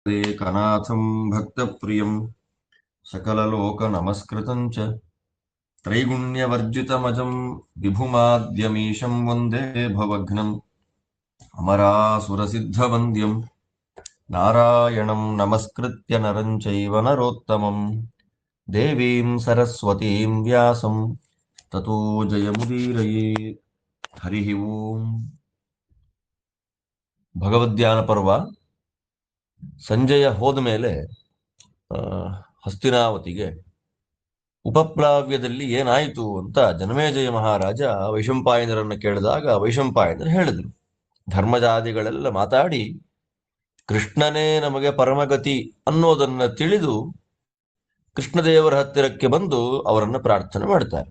ಏಕನಾಥಂ ಭಕ್ತಪ್ರಿಯಂ ಸಕಲಲೋಕನಮಸ್ಕೃತಂ ಚ ತ್ರೈಗುಣ್ಯವರ್ಜಿತಮಜಂ ವಿಭುಮಾದ್ಯಮೀಶಂ ವಂದೇ ಭವಘ್ನಂ ಅಮರಾಸುರಸಿದ್ಧವಂದ್ಯಂ ನಾರಾಯಣಂ ನಮಸ್ಕೃತ್ಯ ನರಂ ಚೈವ ನರೋತ್ತಮಂ ದೇವೀಂ ಸರಸ್ವತೀಂ ವ್ಯಾಸಂ ತತೋ ಜಯಮುದೀರಯೇತ್. ಹರಿ ಓಂ. ಭಗವದ್ಧ್ಯಾನ ಪರ್ವ. ಸಂಜಯ ಹೋದ ಮೇಲೆ ಹಸ್ತಿನಾವತಿಗೆ ಉಪಪ್ಲಾವ್ಯದಲ್ಲಿ ಏನಾಯಿತು ಅಂತ ಜನಮೇಜಯ ಮಹಾರಾಜ ವೈಶಂಪಾಯನರನ್ನು ಕೇಳಿದಾಗ ವೈಶಂಪಾಯನರು ಹೇಳಿದ್ರು, ಧರ್ಮಜಾದಿಗಳೆಲ್ಲ ಮಾತಾಡಿ ಕೃಷ್ಣನೇ ನಮಗೆ ಪರಮಗತಿ ಅನ್ನೋದನ್ನ ತಿಳಿದು ಕೃಷ್ಣದೇವರ ಹತ್ತಿರಕ್ಕೆ ಬಂದು ಅವರನ್ನು ಪ್ರಾರ್ಥನೆ ಮಾಡ್ತಾರೆ.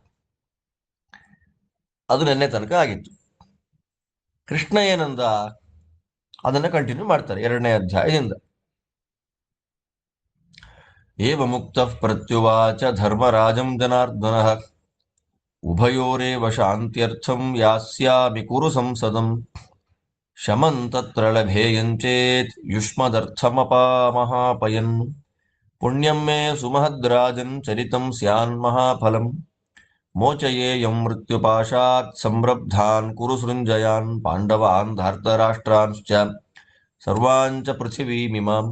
ಅದು ನೆನ್ನೆ ತನಕ ಆಗಿತ್ತು. ಕೃಷ್ಣ ಏನಂದ ಅದನ್ನ ಕಂಟಿನ್ಯೂ ಮಾಡ್ತಾರೆ 2ನೇ ಅಧ್ಯಾಯದಿಂದ. ಏವ ಮುಕ್ತಃ ಪ್ರತ್ಯುವಾಚ ಧರ್ಮರಾಜಂ ಜನಾರ್ದನಃ ಉಭಯೋರೇವ ಶಾಂತ್ಯರ್ಥಂ ಯಾಸ್ಯಾಮಿ ಕುರು ಸಂಸದಂ ಶಮಂ ತತ್ರ ಲಭೇಯಂಚೇತ್ ಯುಷ್ಮದರ್ಥಮಪಾಮಹಾಪಯನ್ ಪುಣ್ಯಂ ಮೇ ಸುಮಹದ್ರಾಜನ್ ಚರಿತಂ ಸ್ಯಾನ್ ಮಹಾಫಲಂ ಮೋಚಯೇಯಂ ಮೃತ್ಯುಪಾಶಾತ್ ಸಂರಬ್ಧಾನ್ ಕುರು ಸೃಂಜಯಾನ್ ಪಾಂಡವಾನ್ ಧಾರ್ತರಾಷ್ಟ್ರಾಂಶ್ಚ ಸರ್ವಾಂಚ ಪೃಥಿವೀಮಿಮಾಂ.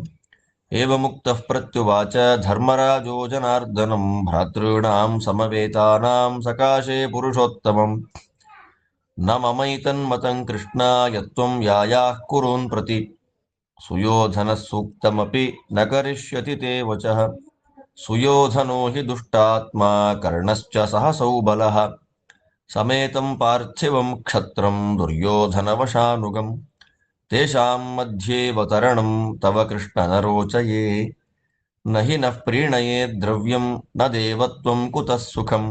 ಏವ ಮುಕ್ತಃ ಪ್ರತ್ಯುವಾಚ ಧರ್ಮರಾಜೋ ಜನಾರ್ದನಂ ಭ್ರಾತॄಣಾಂ ಸಮವೇತಾನಾಂ ಸಕಾಶೇ ಪುರುಷೋತ್ತಮಂ ನ ಮಮೈತನ್ಮತಂ ಕೃಷ್ಣ ಯತ್ವಂ ಯಾಯಾಃ ಕುರೂನ್ ಪ್ರತಿ ಸುಯೋಧನಃ ಸೂಕ್ತಮಪಿ ನ ಕರಿಷ್ಯತಿ ತೇ ವಚಃ ಸುಯೋಧನೋ ಹಿ ದುಷ್ಟಾತ್ಮಾ ಕರ್ಣಶ್ಚ ಸಹಸೌ ಬಲಃ ಸಮೇತಂ ಪಾರ್ಥಿವಂ ಕ್ಷತ್ರಂ ದುರ್ಯೋಧನವಶಾನುಗಂ ತೇಷಾಂ ಮಧ್ಯೇವತರಣಂ ತವ ಕೃಷ್ಣ ನ ರೋಚಯೇ ನ ಹಿ ನಃ ಪ್ರೀಣಯೇ ದ್ರವ್ಯಂ ನ ದೇವತ್ವಂ ಕುತಃ ಸುಖಂ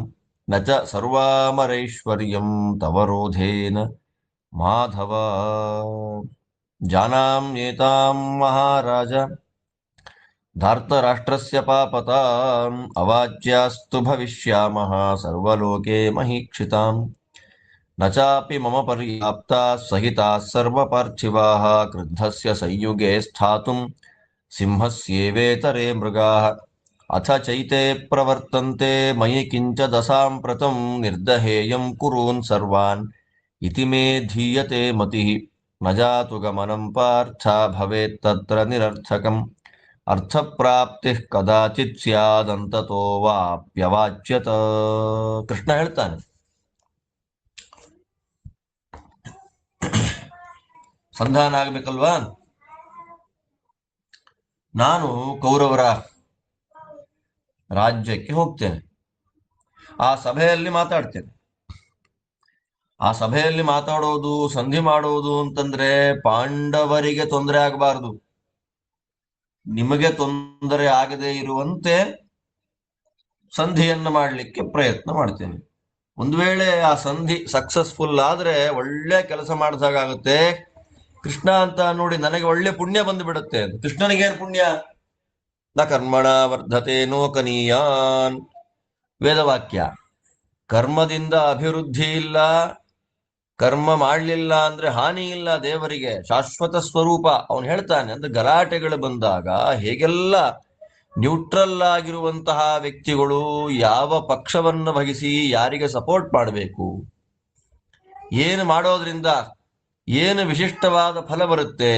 ನ ಚ ಸರ್ವಾಮರೈಶ್ವರ್ಯಂ ತವ ರೋಧೇನ ಮಾಧವ. ಜಾನಾಮ್ಯೇತಾಂ ಮಹಾರಾಜ ಧಾರ್ತರಾಷ್ಟ್ರಸ್ಯ ಪಾಪತಾಂ ಅವಾಚ್ಯಾಸ್ತು ಭವಿಷ್ಯಾಮಃ ಸರ್ವಲೋಕೆ ಮಹೀಕ್ಷಿತಾಂ ನ ಚಾಪಿ ಮಮ ಪರ್ಯಾಪ್ತಾಃ ಸಹಿತಾಃ ಸರ್ವಪಾರ್ಥಿವಾಃ ಕ್ರುದ್ಧಸ್ಯ ಸಂಯುಗೆ ಸ್ಥಾತುಂ ಸಿಂಹಸ್ಯೇವೇತರೇ ಮೃಗಾಃ ಅಥ ಚೈತೆ ಪ್ರವರ್ತಂತೆ ಮಯಿ ಕಿಂಚ ದಸಾಂಪ್ರತಂ ನಿರ್ದಹೇಯಂ ಕುರೂನ್ ಸರ್ವಾನ್ ಇತಿ ಮೇ ಧೀಯತೆ ಮತಿಃ ನ ಜಾತು ಗಮನಂ ಪಾರ್ಥ ಭವೇತ್ ತತ್ರ ನಿರರ್ಥಕಂ ಅರ್ಥಪ್ರಾಪ್ತಿಃ ಕದಾಚಿತ್ ಸ್ಯಾದಂತತೋ ವಾಪ್ಯವಾಚ್ಯತ. ಕೃಷ್ಣ ಹೇಳ್ತಾನೆ, ಸಂಧಾನ ಆಗ್ಬೇಕಲ್ವಾ, ನಾನು ಕೌರವರ ರಾಜ್ಯಕ್ಕೆ ಹೋಗ್ತೇನೆ, ಆ ಸಭೆಯಲ್ಲಿ ಮಾತಾಡ್ತೇನೆ. ಆ ಸಭೆಯಲ್ಲಿ ಮಾತಾಡೋದು ಸಂಧಿ ಮಾಡೋದು ಅಂತಂದ್ರೆ ಪಾಂಡವರಿಗೆ ತೊಂದರೆ ಆಗಬಾರದು, ನಿಮಗೆ ತೊಂದರೆ ಆಗದೆ ಇರುವಂತೆ ಸಂಧಿಯನ್ನು ಮಾಡಲಿಕ್ಕೆ ಪ್ರಯತ್ನ ಮಾಡ್ತೇನೆ. ಒಂದು ವೇಳೆ ಆ ಸಂಧಿ ಸಕ್ಸಸ್ಫುಲ್ ಆದ್ರೆ ಒಳ್ಳೆ ಕೆಲಸ ಮಾಡಿದಾಗುತ್ತೆ. ಕೃಷ್ಣ ಅಂತ ನೋಡಿ ನನಗೆ ಒಳ್ಳೆ ಪುಣ್ಯ ಬಂದು ಬಿಡುತ್ತೆ. ಕೃಷ್ಣನಿಗೇನು ಪುಣ್ಯ? ನ ಕರ್ಮಣ ವರ್ಧತೆ ನೋಕನೀಯಾನ್. ವೇದವಾಕ್ಯ. ಕರ್ಮದಿಂದ ಅಭಿವೃದ್ಧಿ ಇಲ್ಲ, ಕರ್ಮ ಮಾಡಲಿಲ್ಲ ಅಂದ್ರೆ ಹಾನಿ ಇಲ್ಲ ದೇವರಿಗೆ. ಶಾಶ್ವತ ಸ್ವರೂಪ ಅವನು ಹೇಳ್ತಾನೆ. ಅಂದ್ರೆ ಗಲಾಟೆಗಳು ಬಂದಾಗ ಹೇಗೆಲ್ಲ ನ್ಯೂಟ್ರಲ್ ಆಗಿರುವಂತಹ ವ್ಯಕ್ತಿಗಳು ಯಾವ ಪಕ್ಷವನ್ನು ವಹಿಸಿ ಯಾರಿಗೆ ಸಪೋರ್ಟ್ ಮಾಡಬೇಕು, ಏನು ಮಾಡೋದ್ರಿಂದ ಏನು ವಿಶಿಷ್ಟವಾದ ಫಲ ಬರುತ್ತೆ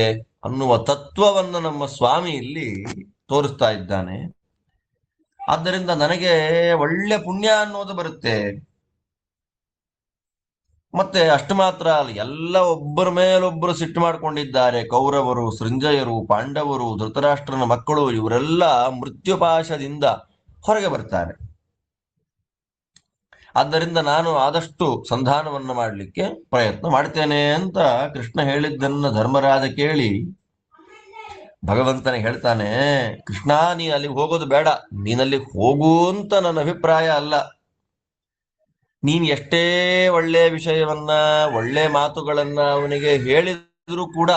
ಅನ್ನುವ ತತ್ವವನ್ನು ನಮ್ಮ ಸ್ವಾಮಿ ಇಲ್ಲಿ ತೋರಿಸ್ತಾ ಇದ್ದಾನೆ. ಆದ್ದರಿಂದ ನನಗೆ ಒಳ್ಳೆ ಪುಣ್ಯ ಅನ್ನೋದು ಬರುತ್ತೆ. ಮತ್ತೆ ಅಷ್ಟು ಮಾತ್ರ ಅಲ್ಲ, ಎಲ್ಲ ಒಬ್ಬರ ಮೇಲೊಬ್ಬರು ಸಿಟ್ಟು ಮಾಡ್ಕೊಂಡಿದ್ದಾರೆ. ಕೌರವರು, ಸೃಂಜಯರು, ಪಾಂಡವರು, ಧೃತರಾಷ್ಟ್ರನ ಮಕ್ಕಳು ಇವರೆಲ್ಲ ಮೃತ್ಯುಪಾಶದಿಂದ ಹೊರಗೆ ಬರ್ತಾರೆ. ಆದ್ದರಿಂದ ನಾನು ಆದಷ್ಟು ಸಂಧಾನವನ್ನು ಮಾಡಲಿಕ್ಕೆ ಪ್ರಯತ್ನ ಮಾಡ್ತೇನೆ ಅಂತ ಕೃಷ್ಣ ಹೇಳಿದ್ದನ್ನ ಧರ್ಮರಾಜ ಕೇಳಿ ಭಗವಂತನಿಗೆ ಹೇಳ್ತಾನೆ, ಕೃಷ್ಣ ನೀ ಅಲ್ಲಿಗೆ ಹೋಗೋದು ಬೇಡ, ನೀನಲ್ಲಿ ಹೋಗು ಅಂತ ನನ್ನ ಅಭಿಪ್ರಾಯ ಅಲ್ಲ. ನೀನ್ ಎಷ್ಟೇ ಒಳ್ಳೆ ವಿಷಯವನ್ನ ಒಳ್ಳೆ ಮಾತುಗಳನ್ನ ಅವನಿಗೆ ಹೇಳಿದ್ರು ಕೂಡ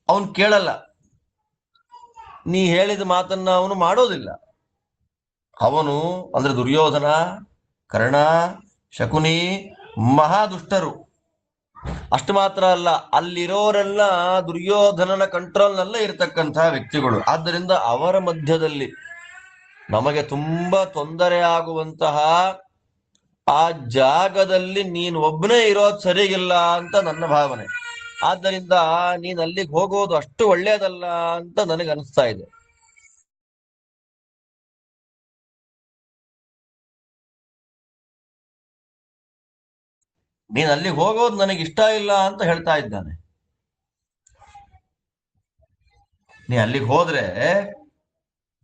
ಅವನು ಕೇಳಲ್ಲ. ನೀ ಹೇಳಿದ ಮಾತನ್ನ ಅವನು ಮಾಡೋದಿಲ್ಲ. ಅವನು ಅಂದ್ರೆ ದುರ್ಯೋಧನ, ಕರ್ಣ, ಶಕುನಿ ಮಹಾದುಷ್ಟರು. ಅಷ್ಟು ಮಾತ್ರ ಅಲ್ಲ, ಅಲ್ಲಿರೋರೆಲ್ಲ ದುರ್ಯೋಧನನ ಕಂಟ್ರೋಲ್ನಲ್ಲೇ ಇರತಕ್ಕಂತಹ ವ್ಯಕ್ತಿಗಳು. ಆದ್ದರಿಂದ ಅವರ ಮಧ್ಯದಲ್ಲಿ ನಮಗೆ ತುಂಬಾ ತೊಂದರೆ ಆಗುವಂತಹ ಆ ಜಾಗದಲ್ಲಿ ನೀನು ಒಬ್ಬನೇ ಇರೋದು ಸರಿಗಿಲ್ಲ ಅಂತ ನನ್ನ ಭಾವನೆ. ಆದ್ದರಿಂದ ನೀನ್ ಅಲ್ಲಿಗೆ ಹೋಗೋದು ಅಷ್ಟು ಒಳ್ಳೇದಲ್ಲ ಅಂತ ನನಗೆ ಅನಿಸ್ತಾ ಇದೆ. ನೀನ್ ಅಲ್ಲಿಗೆ ಹೋಗೋದು ನನಗೆ ಇಷ್ಟ ಇಲ್ಲ ಅಂತ ಹೇಳ್ತಾ ಇದ್ದಾನೆ. ನೀ ಅಲ್ಲಿಗೆ ಹೋದ್ರೆ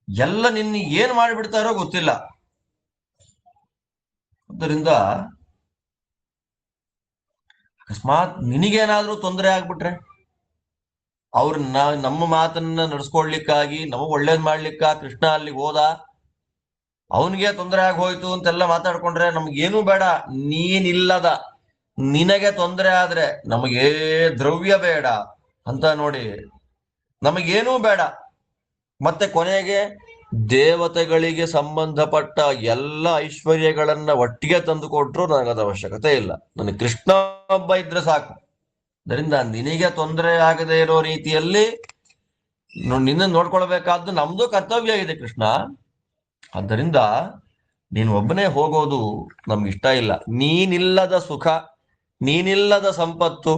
ಎಲ್ಲ ನಿನ್ನ ಏನ್ ಮಾಡಿಬಿಡ್ತಾರೋ ಗೊತ್ತಿಲ್ಲ. ಆದ್ದರಿಂದ ಅಕಸ್ಮಾತ್ ನಿನಗೇನಾದ್ರೂ ತೊಂದರೆ ಆಗ್ಬಿಟ್ರೆ, ಅವ್ರನ್ನ ನಮ್ಮ ಮಾತನ್ನ ನಡ್ಸ್ಕೊಳ್ಲಿಕ್ಕಾಗಿ ನಮಗ್ ಒಳ್ಳೇದ್ ಮಾಡ್ಲಿಕ್ಕ ಕೃಷ್ಣ ಅಲ್ಲಿಗೆ ಹೋದ, ಅವನಿಗೆ ತೊಂದರೆ ಆಗಿ ಹೋಯ್ತು ಅಂತೆಲ್ಲ ಮಾತಾಡ್ಕೊಂಡ್ರೆ ನಮ್ಗೇನು ಬೇಡ. ನೀನಿಲ್ಲದ ನಿನಗೆ ತೊಂದರೆ ಆದ್ರೆ ನಮಗೇ ದ್ರವ್ಯ ಬೇಡ ಅಂತ ನೋಡಿ, ನಮಗೇನೂ ಬೇಡ. ಮತ್ತೆ ಕೊನೆಗೆ ದೇವತೆಗಳಿಗೆ ಸಂಬಂಧಪಟ್ಟ ಎಲ್ಲ ಐಶ್ವರ್ಯಗಳನ್ನ ಒಟ್ಟಿಗೆ ತಂದು ಕೊಟ್ರು ನನಗದ ಅವಶ್ಯಕತೆ ಇಲ್ಲ. ನನಗೆ ಕೃಷ್ಣ ಒಬ್ಬ ಇದ್ರೆ ಸಾಕು. ಅದರಿಂದ ನಿನಗೆ ತೊಂದರೆ ಆಗದೆ ಇರೋ ರೀತಿಯಲ್ಲಿ ನಿನ್ನ ನೋಡ್ಕೊಳ್ಬೇಕಾದ್ದು ನಮ್ದು ಕರ್ತವ್ಯ ಇದೆ ಕೃಷ್ಣ. ಆದ್ದರಿಂದ ನೀನು ಒಬ್ಬನೇ ಹೋಗೋದು ನಮ್ಗೆ ಇಷ್ಟ ಇಲ್ಲ. ನೀನಿಲ್ಲದ ಸುಖ, ನೀನಿಲ್ಲದ ಸಂಪತ್ತು,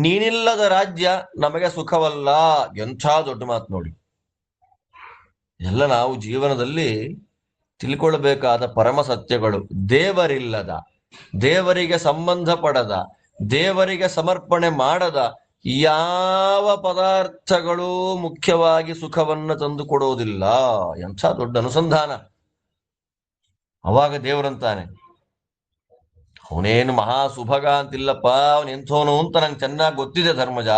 ನೀನಿಲ್ಲದ ರಾಜ್ಯ ನಮಗೆ ಸುಖವಲ್ಲ. ಎಂಥ ದೊಡ್ಡ ಮಾತು ನೋಡಿ. ಎಲ್ಲ ನಾವು ಜೀವನದಲ್ಲಿ ತಿಳ್ಕೊಳ್ಬೇಕಾದ ಪರಮ ಸತ್ಯಗಳು. ದೇವರಿಲ್ಲದ, ದೇವರಿಗೆ ಸಂಬಂಧ ಪಡದ, ದೇವರಿಗೆ ಸಮರ್ಪಣೆ ಮಾಡದ ಯಾವ ಪದಾರ್ಥಗಳು ಮುಖ್ಯವಾಗಿ ಸುಖವನ್ನು ತಂದು ಕೊಡೋದಿಲ್ಲ. ಎಂಥ ದೊಡ್ಡ ಅನುಸಂಧಾನ. ಅವಾಗ ದೇವರಂತಾನೆ, ಅವನೇನು ಮಹಾ ಸುಭಗ ಅಂತಿಲ್ಲಪ್ಪ, ಅವನ್ ಎಂಥವನು ಅಂತ ನಂಗೆ ಚೆನ್ನಾಗಿ ಗೊತ್ತಿದೆ ಧರ್ಮಜ.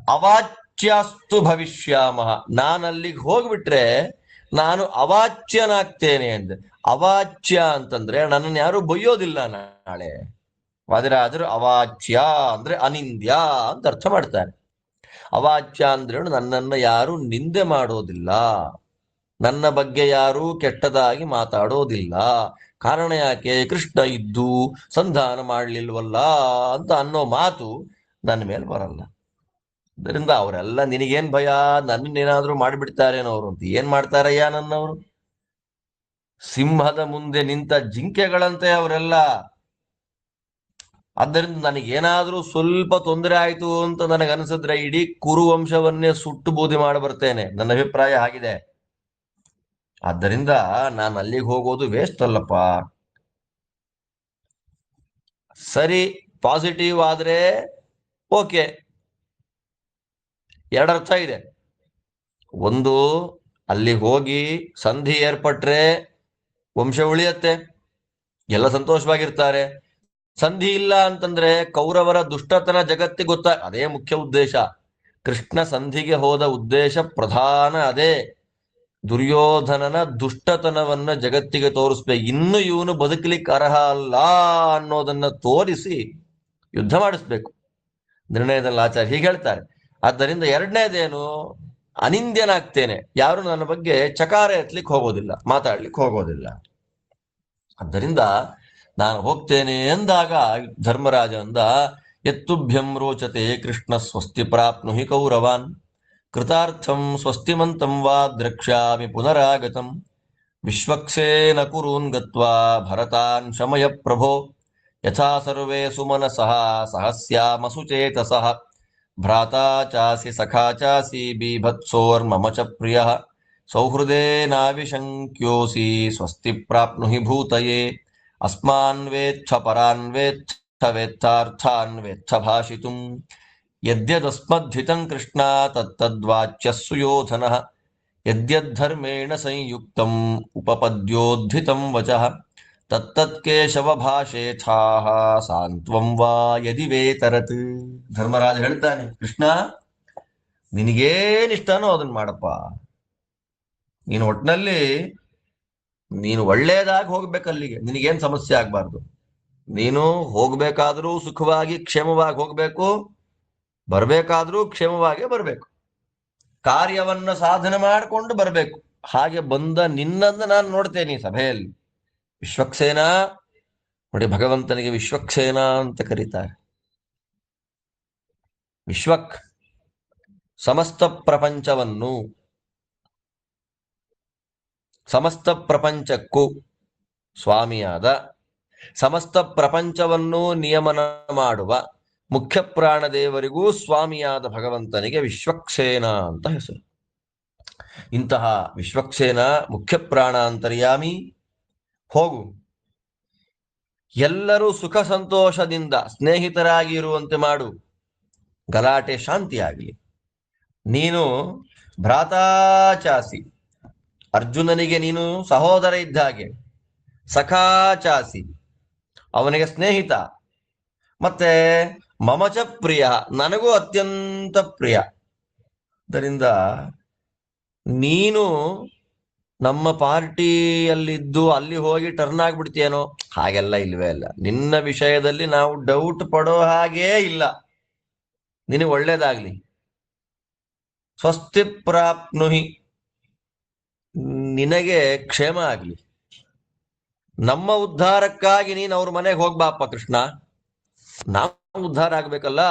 ಅವಾಚ್ಯಾಸ್ತು ಭವಿಷ್ಯಾಮಹ. ನಾನು ಅಲ್ಲಿಗೆ ಹೋಗ್ಬಿಟ್ರೆ ನಾನು ಅವಾಚ್ಯನಾಗ್ತೇನೆ ಅಂದೆ. ಅವಾಚ್ಯ ಅಂತಂದ್ರೆ ನನ್ನನ್ನು ಯಾರು ಬೈಯೋದಿಲ್ಲ ನಾಳೆ. ವಾದಿರಾಜರು ಅವಾಚ್ಯ ಅಂದ್ರೆ ಅನಿಂದ್ಯ ಅಂತ ಅರ್ಥ ಮಾಡ್ತಾರೆ. ಅವಾಚ್ಯ ಅಂದ್ರೆ ನನ್ನನ್ನು ಯಾರು ನಿಂದೆ ಮಾಡೋದಿಲ್ಲ, ನನ್ನ ಬಗ್ಗೆ ಯಾರು ಕೆಟ್ಟದಾಗಿ ಮಾತಾಡೋದಿಲ್ಲ. ಕಾರಣ ಯಾಕೆ? ಕೃಷ್ಣ ಇದ್ದು ಸಂಧಾನ ಮಾಡ್ಲಿಲ್ವಲ್ಲ ಅಂತ ಅನ್ನೋ ಮಾತು ನನ್ನ ಮೇಲೆ ಬರಲ್ಲ. ಅದರಿಂದ ಅವರೆಲ್ಲ ನಿನಗೇನ್ ಭಯ, ನನ್ನೇನಾದ್ರೂ ಮಾಡಿಬಿಡ್ತಾರೇನೋ ಅವರು ಅಂತ. ಏನ್ ಮಾಡ್ತಾರಯ್ಯ ನನ್ನವರು? ಸಿಂಹದ ಮುಂದೆ ನಿಂತ ಜಿಂಕೆಗಳಂತೆ ಅವರೆಲ್ಲ. ಆದ್ದರಿಂದ ನನಗೇನಾದ್ರೂ ಸ್ವಲ್ಪ ತೊಂದರೆ ಆಯ್ತು ಅಂತ ನನಗನ್ಸಿದ್ರೆ ಇಡೀ ಕುರುವಂಶವನ್ನೇ ಸುಟ್ಟು ಬೂದಿ ಮಾಡಿ ಬರ್ತೇನೆ. ನನ್ನ ಅಭಿಪ್ರಾಯ ಆಗಿದೆ. ಆದ್ದರಿಂದ ನಾನು ಅಲ್ಲಿಗೆ ಹೋಗೋದು ವೇಸ್ಟ್ ಅಲ್ಲಪ್ಪ. ಸರಿ, ಪಾಸಿಟಿವ್ ಆದ್ರೆ ಓಕೆ. ಎರಡರ್ಥ ಇದೆ. ಒಂದು, ಅಲ್ಲಿ ಹೋಗಿ ಸಂಧಿ ಏರ್ಪಟ್ರೆ ವಂಶ ಉಳಿಯತ್ತೆ, ಎಲ್ಲ ಸಂತೋಷವಾಗಿರ್ತಾರೆ. ಸಂಧಿ ಇಲ್ಲ ಅಂತಂದ್ರೆ ಕೌರವರ ದುಷ್ಟತನ ಜಗತ್ತಿಗೆ ಅದೇ ಮುಖ್ಯ ಉದ್ದೇಶ. ಕೃಷ್ಣ ಸಂಧಿಗೆ ಹೋದ ಉದ್ದೇಶ ಪ್ರಧಾನ ಅದೇ. ದುರ್ಯೋಧನನ ದುಷ್ಟತನವನ್ನ ಜಗತ್ತಿಗೆ ತೋರಿಸ್ಬೇಕು. ಇನ್ನು ಇವನು ಬದುಕಲಿಕ್ಕೆ ಅರ್ಹ ಅಲ್ಲ ಅನ್ನೋದನ್ನ ತೋರಿಸಿ ಯುದ್ಧ ಮಾಡಿಸ್ಬೇಕು. ನಿರ್ಣಯದಲ್ಲಿ ಆಚಾರ್ಯ ಹೀಗೆ ಹೇಳ್ತಾರೆ. ಆದ್ದರಿಂದ ಎರಡನೇದೇನು? ಅನಿಂದ್ಯನಾಗ್ತೇನೆ, ಯಾರು ನನ್ನ ಬಗ್ಗೆ ಚಕಾರ ಎತ್ತಲಿಕ್ಕೆ ಹೋಗೋದಿಲ್ಲ, ಮಾತಾಡ್ಲಿಕ್ಕೆ ಹೋಗೋದಿಲ್ಲ. ಆದ್ದರಿಂದ ನಾನು ಹೋಗ್ತೇನೆ ಎಂದಾಗ ಧರ್ಮರಾಜ ಅಂದ, ಎತ್ತುಭ್ಯಂ ರೋಚತೆ ಕೃಷ್ಣ ಸ್ವಸ್ತಿ ಪ್ರಾಪ್ನುಹಿ ಕೌರವಾನ್ ಕೃತಾರ್ಥಂ ಸ್ವಸ್ತಿಮಂತಂ ವಾ ದ್ರಕ್ಷ್ಯಾಮಿ ಪುನರಾಗತಂ ವಿಶ್ವಕ್ಸೇನ ಕುರೂನ್ ಗತ್ವಾ ಭರತಾನ್ ಶಮಯ ಪ್ರಭೋ ಯಥಾ ಸರ್ವೇ ಸುಮನಸಃ ಸಹಸ್ಯಾಮ ಸುಚೇತಸಃ ಭ್ರಾತಾ ಚಾಸಿ ಸಖಾ ಚಾಸಿ ಬೀಭತ್ಸೋರ್ಮಮ ಚ ಪ್ರಿಯಃ ಸೌಹೃದೇನಾವಿಶಂಕ್ಯೋಸಿ ಸ್ವಸ್ತಿ ಪ್ರಾಪ್ನುಹಿ ಭೂತಯೇ ಅಸ್ಮಾನ್ ವೇತ್ಥ ಪರಾನ್ ವೇತ್ಥ ವೇತ್ತಾರ್ಥಾನ್ ವೇತ್ಥ ಭಾಷಿತುಂ ಯದ್ಯದಸ್ಮದ್ಧಿತಂ ಕೃಷ್ಣ ತತ್ತದ್ವಾಚ್ಯಃ ಸುಯೋಧನಃ ಯದ್ಯದ್ಧರ್ಮೇಣ ಸಂಯುಕ್ತಂ ಉಪಪದ್ಯೋದ್ಧಿತಂ ವಚಃ ತತ್ತತ್ಕೇಶವ ಭಾಷೇಥಾಃ ಸಾಂತ್ವಂ ವಾ ಯದಿ ವೇತರತ್. ಧರ್ಮರಾಜ ಹೇಳ್ತಾನೆ, ಕೃಷ್ಣ ನಿನಗೇನಿಷ್ಟನೋ ಅದನ್ನ ಮಾಡಪ್ಪ. ನೀನು ಒಟ್ಟಿನಲ್ಲಿ ನೀನು ಒಳ್ಳೇದಾಗಿ ಹೋಗ್ಬೇಕಲ್ಲಿಗೆ, ನಿನಗೇನ್ ಸಮಸ್ಯೆ ಆಗ್ಬಾರ್ದು. ನೀನು ಹೋಗ್ಬೇಕಾದ್ರೂ ಸುಖವಾಗಿ ಕ್ಷೇಮವಾಗಿ ಹೋಗ್ಬೇಕು, ಬರ್ಬೇಕಾದ್ರೂ ಕ್ಷೇಮವಾಗಿ ಬರ್ಬೇಕು, ಕಾರ್ಯವನ್ನ ಸಾಧನೆ ಮಾಡಿಕೊಂಡು ಬರ್ಬೇಕು. ಹಾಗೆ ಬಂದ ನಿನ್ನನ್ನು ನಾನು ನೋಡ್ತೇನೆ ಈ ಸಭೆಯಲ್ಲಿ. ವಿಶ್ವಕ್ಸೇನ, ನೋಡಿ, ಭಗವಂತನಿಗೆ ವಿಶ್ವಕ್ಸೇನ ಅಂತ ಕರೀತಾರೆ. ವಿಶ್ವಕ್ ಸಮಸ್ತ ಪ್ರಪಂಚವನ್ನು, ಸಮಸ್ತ ಪ್ರಪಂಚಕ್ಕೂ ಸ್ವಾಮಿಯಾದ, ಸಮಸ್ತ ಪ್ರಪಂಚವನ್ನು ನಿಯಮನ ಮಾಡುವ ಮುಖ್ಯ ಪ್ರಾಣದೇವರಿಗೂ ಸ್ವಾಮಿಯಾದ ಭಗವಂತನಿಗೆ ವಿಶ್ವಕ್ಸೇನ ಅಂತ ಹೆಸರು. ಇಂತಹ ವಿಶ್ವಕ್ಸೇನ ಮುಖ್ಯ ಪ್ರಾಣ ಅಂತರ್ಯಾಮಿ, ಹೋಗು, ಎಲ್ಲರೂ ಸುಖ ಸಂತೋಷದಿಂದ ಸ್ನೇಹಿತರಾಗಿ ಇರುವಂತೆ ಮಾಡು, ಗಲಾಟೆ ಶಾಂತಿಯಾಗಲಿ. ನೀನು ಭ್ರಾತಾಚಾಸಿ, ಅರ್ಜುನನಿಗೆ ನೀನು ಸಹೋದರ ಇದ್ದ ಹಾಗೆ, ಸಖಾಚಾಸಿ ಅವನಿಗೆ ಸ್ನೇಹಿತ, ಮತ್ತೆ ಮಮಚ ಪ್ರಿಯ ನನಗೂ ಅತ್ಯಂತ ಪ್ರಿಯ. ಅದರಿಂದ ನೀನು ನಮ್ಮ ಪಾರ್ಟಿಯಲ್ಲಿದ್ದು ಅಲ್ಲಿ ಹೋಗಿ ಟರ್ನ್ ಆಗ್ಬಿಡ್ತೀಯೇನೋ, ಹಾಗೆಲ್ಲ ಇಲ್ವೇ ಇಲ್ಲ. ನಿನ್ನ ವಿಷಯದಲ್ಲಿ ನಾವು ಡೌಟ್ ಪಡೋ ಹಾಗೇ ಇಲ್ಲ. ನಿನಗೆ ಒಳ್ಳೇದಾಗ್ಲಿ, ಸ್ವಸ್ತಿ ಪ್ರಾಪ್ನುಹಿ, ನಿನಗೆ ಕ್ಷೇಮ ಆಗ್ಲಿ. ನಮ್ಮ ಉದ್ಧಾರಕ್ಕಾಗಿ ನೀನು ಅವ್ರ ಮನೆಗೆ ಹೋಗ್ಬಾಪ್ಪ ಕೃಷ್ಣ, ನಾವು ಉದ್ಧಾರ ಆಗ್ಬೇಕಲ್ಲ,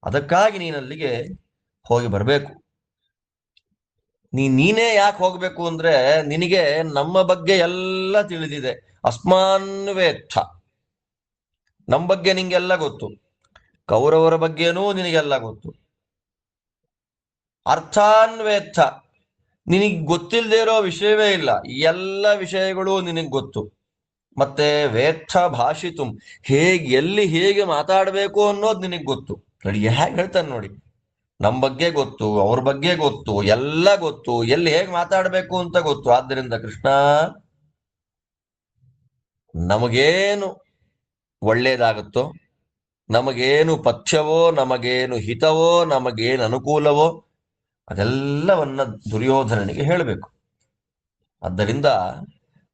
ಅದಕ್ಕಾಗಿ ನೀನಲ್ಲಿಗೆ ಹೋಗಿ ಬರಬೇಕು. ನೀನೇ ಯಾಕೆ ಹೋಗ್ಬೇಕು ಅಂದ್ರೆ, ನಿನಗೆ ನಮ್ಮ ಬಗ್ಗೆ ಎಲ್ಲ ತಿಳಿದಿದೆ. ಅಸ್ಮಾನ್ವೇತ್ಥ, ನಮ್ಮ ಬಗ್ಗೆ ನಿಂಗೆಲ್ಲ ಗೊತ್ತು, ಕೌರವರ ಬಗ್ಗೆನೂ ನಿನಗೆಲ್ಲ ಗೊತ್ತು. ಅರ್ಥಾನ್ವೇತ್ಥ, ನಿನಗೆ ಗೊತ್ತಿಲ್ಲದೆ ಇರೋ ವಿಷಯವೇ ಇಲ್ಲ, ಎಲ್ಲ ವಿಷಯಗಳು ನಿನಗೆ ಗೊತ್ತು. ಮತ್ತೆ ವೇತ್ಥ ಭಾಷಿತು, ಎಲ್ಲಿ ಹೇಗೆ ಮಾತಾಡಬೇಕು ಅನ್ನೋದು ನಿನಗೆ ಗೊತ್ತು. ನೋಡಿ ಹೇಗೆ ಹೇಳ್ತಾನೆ ನೋಡಿ, ನಮ್ಮ ಬಗ್ಗೆ ಗೊತ್ತು, ಅವ್ರ ಬಗ್ಗೆ ಗೊತ್ತು, ಎಲ್ಲ ಗೊತ್ತು, ಎಲ್ಲಿ ಹೇಗೆ ಮಾತಾಡಬೇಕು ಅಂತ ಗೊತ್ತು. ಆದ್ದರಿಂದ ಕೃಷ್ಣ, ನಮಗೇನು ಒಳ್ಳೇದಾಗುತ್ತೋ, ನಮಗೇನು ಪಥ್ಯವೋ, ನಮಗೇನು ಹಿತವೋ, ನಮಗೇನು ಅನುಕೂಲವೋ ಅದೆಲ್ಲವನ್ನ ದುರ್ಯೋಧನನಿಗೆ ಹೇಳಬೇಕು. ಆದ್ದರಿಂದ